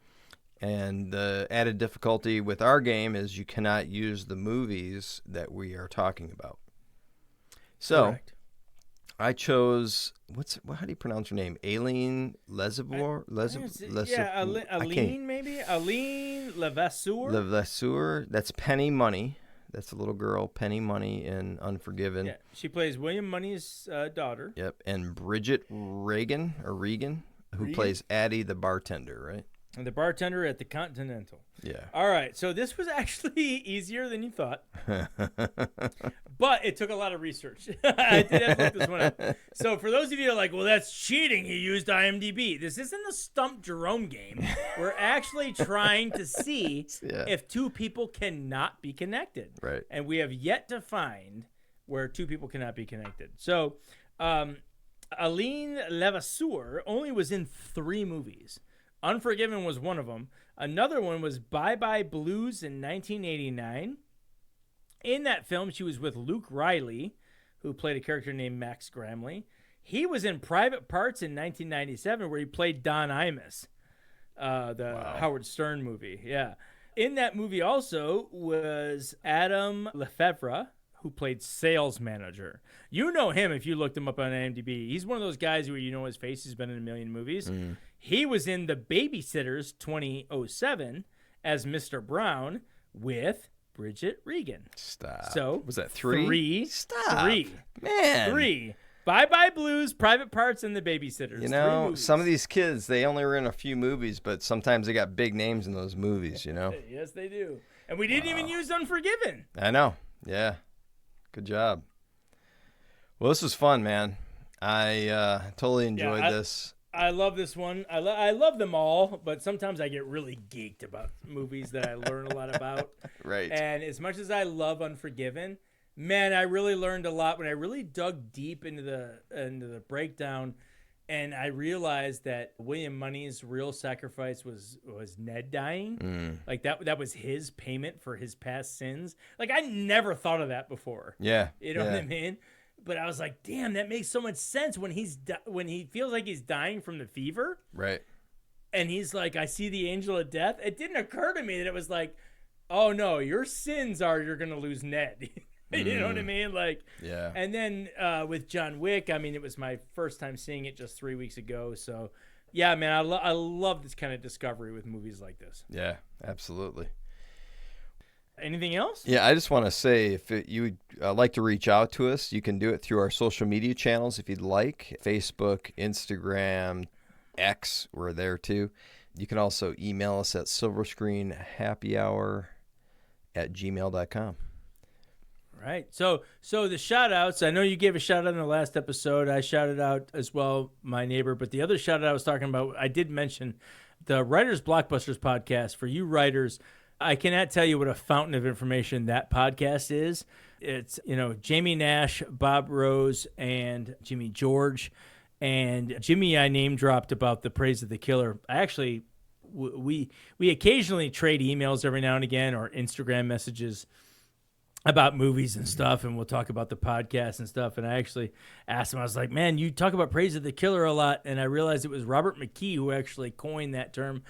Speaker 2: And the added difficulty with our game is you cannot use the movies that we are talking about. So, correct. I chose, how do you pronounce her name? Aileen Levasseur?
Speaker 1: Aileen maybe? Aileen Levasseur?
Speaker 2: Levasseur. That's Penny Money. That's a little girl, Penny Money, in Unforgiven.
Speaker 1: Yeah, she plays William Money's daughter.
Speaker 2: Yep, and Bridget Regan, who plays Addie the bartender, right?
Speaker 1: And the bartender at the Continental.
Speaker 2: Yeah.
Speaker 1: All right. So this was actually easier than you thought. But it took a lot of research. I did have to look this one up. So for those of you who are like, well, that's cheating. He used IMDb. This isn't a Stump Jerome game. We're actually trying to see if two people cannot be connected.
Speaker 2: Right.
Speaker 1: And we have yet to find where two people cannot be connected. So Aline Levasseur only was in 3 movies. Unforgiven was one of them. Another one was Bye Bye Blues in 1989. In that film, she was with Luke Riley, who played a character named Max Gramley. He was in Private Parts in 1997, where he played Don Imus, Howard Stern movie. Yeah. In that movie also was Adam Lefevre, who played sales manager. You know him if you looked him up on IMDb. He's one of those guys where you know his face. He's been in a million movies. He was in The Babysitters 2007 as Mr. Brown with Bridget Regan.
Speaker 2: Stop.
Speaker 1: So
Speaker 2: was that 3?
Speaker 1: Stop. 3.
Speaker 2: Man.
Speaker 1: 3. Bye Bye Blues, Private Parts, and The Babysitters.
Speaker 2: You know, some of these kids, they only were in a few movies, but sometimes they got big names in those movies, you know?
Speaker 1: Yes, they do. And we didn't even use Unforgiven.
Speaker 2: I know. Yeah. Good job. Well, this was fun, man. I totally enjoyed this.
Speaker 1: I love this one. I love them all, but sometimes I get really geeked about movies that I learn a lot about.
Speaker 2: Right.
Speaker 1: And as much as I love Unforgiven, man, I really learned a lot when I really dug deep into the breakdown, and I realized that William Money's real sacrifice was Ned dying. Like that was his payment for his past sins. Like I never thought of that before.
Speaker 2: Yeah.
Speaker 1: You know what I mean? But I was like, damn, that makes so much sense when he feels like he's dying from the fever.
Speaker 2: Right.
Speaker 1: And he's like, I see the angel of death. It didn't occur to me that it was like, oh no, your sins are you're going to lose Ned. You know what I mean? Like,
Speaker 2: yeah.
Speaker 1: And then with John Wick, I mean, it was my first time seeing it just 3 weeks ago. So yeah, man, I love this kind of discovery with movies like this.
Speaker 2: Yeah, absolutely.
Speaker 1: Anything else?
Speaker 2: Yeah, I just want to say if you would like to reach out to us, you can do it through our social media channels if you'd like. Facebook, Instagram, X, we're there too. You can also email us at silverscreenhappyhour@gmail.com.
Speaker 1: Right. So the shout outs, I know you gave a shout out in the last episode. I shouted out as well my neighbor, but the other shout out I was talking about, I did mention the Writers Blockbusters podcast. For you writers, I cannot tell you what a fountain of information that podcast is. It's, Jamie Nash, Bob Rose, and Jimmy George. And Jimmy, I name dropped about the Praise of the Killer. I actually, we occasionally trade emails every now and again or Instagram messages about movies and stuff, and we'll talk about the podcast and stuff. And I actually asked him, I was like, man, you talk about Praise of the Killer a lot. And I realized it was Robert McKee who actually coined that term.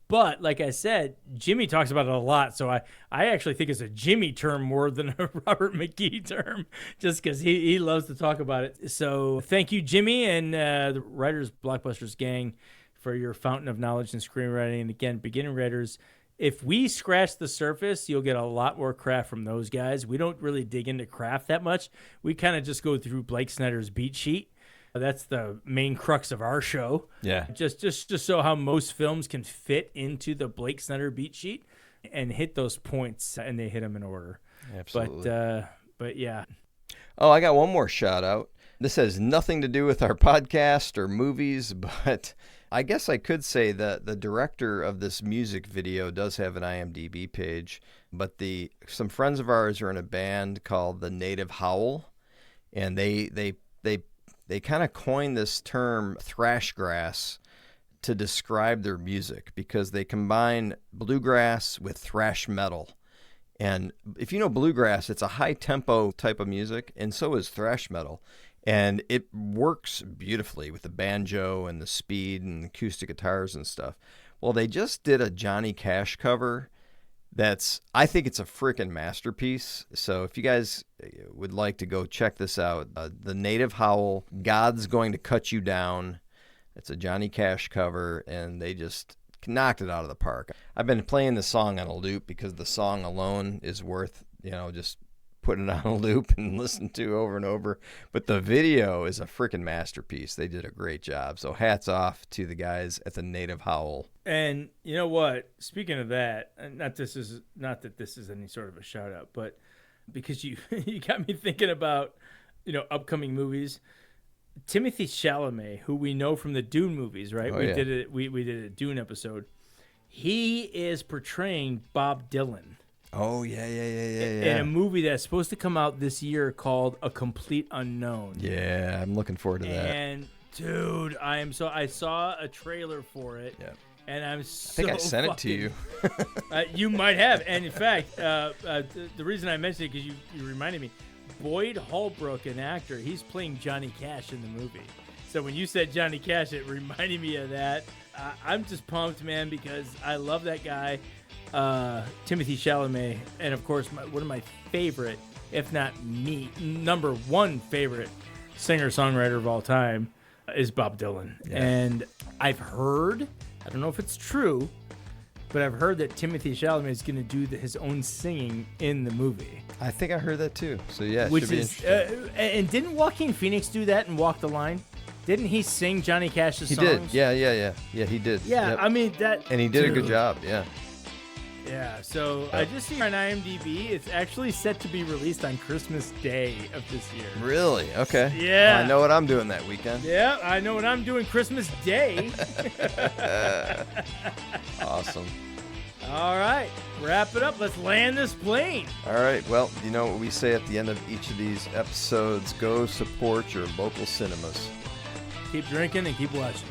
Speaker 1: But like I said, Jimmy talks about it a lot, so I actually think it's a Jimmy term more than a Robert McKee term, just because he loves to talk about it. So thank you, Jimmy, and the Writers Blockbusters gang for your fountain of knowledge in screenwriting. And again, beginning writers, if we scratch the surface, you'll get a lot more craft from those guys. We don't really dig into craft that much. We kind of just go through Blake Snyder's beat sheet. That's the main crux of our show.
Speaker 2: Yeah.
Speaker 1: Just so how most films can fit into the Blake Snyder beat sheet and hit those points, and they hit them in order.
Speaker 2: Absolutely.
Speaker 1: But yeah.
Speaker 2: Oh, I got one more shout out. This has nothing to do with our podcast or movies, but I guess I could say that the director of this music video does have an IMDb page, but some friends of ours are in a band called the Native Howl, and they kind of coined this term thrashgrass to describe their music because they combine bluegrass with thrash metal. And if you know bluegrass, it's a high tempo type of music, and so is thrash metal. And it works beautifully with the banjo and the speed and acoustic guitars and stuff. Well, they just did a Johnny Cash cover I think it's a freaking masterpiece. So if you guys would like to go check this out, the Native Howl, God's Going to Cut You Down. It's a Johnny Cash cover, and they just knocked it out of the park. I've been playing the song on a loop because the song alone is worth, just putting it on a loop and listening to over and over. But the video is a freaking masterpiece. They did a great job. So hats off to the guys at the Native Howl.
Speaker 1: And you know what? Speaking of that, not that this is any sort of a shout out, but because you got me thinking about, upcoming movies. Timothée Chalamet, who we know from the Dune movies, right? We did a Dune episode. He is portraying Bob Dylan.
Speaker 2: Oh, yeah.
Speaker 1: In a movie that's supposed to come out this year called A Complete Unknown.
Speaker 2: Yeah, I'm looking forward to that.
Speaker 1: And dude, I saw a trailer for it.
Speaker 2: Yeah.
Speaker 1: And I
Speaker 2: think I sent it to you.
Speaker 1: You might have. And in fact, the reason I mentioned it because you reminded me, Boyd Holbrook, an actor, he's playing Johnny Cash in the movie. So when you said Johnny Cash, it reminded me of that. I'm just pumped, man, because I love that guy, Timothée Chalamet, and of course one of my favorite, if not number one favorite singer-songwriter of all time is Bob Dylan. Yeah. And I've heard, I don't know if it's true, but I've heard that Timothée Chalamet is going to do his own singing in the movie.
Speaker 2: I think I heard that too. So yeah, it
Speaker 1: which
Speaker 2: should be interesting.
Speaker 1: And didn't Joaquin Phoenix do that and Walk the Line? Didn't he sing Johnny Cash's songs?
Speaker 2: He did. Yeah, he did.
Speaker 1: Yeah,
Speaker 2: yep.
Speaker 1: I mean that.
Speaker 2: And he did a good job. Yeah.
Speaker 1: Yeah. So I just see on IMDb, it's actually set to be released on Christmas Day of this year.
Speaker 2: Really? Okay.
Speaker 1: Yeah.
Speaker 2: Well, I know what I'm doing that weekend.
Speaker 1: Yeah, I know what I'm doing Christmas Day.
Speaker 2: Awesome.
Speaker 1: All right, wrap it up. Let's land this plane.
Speaker 2: All right. Well, you know what we say at the end of each of these episodes: go support your local cinemas.
Speaker 1: Keep drinking and keep watching.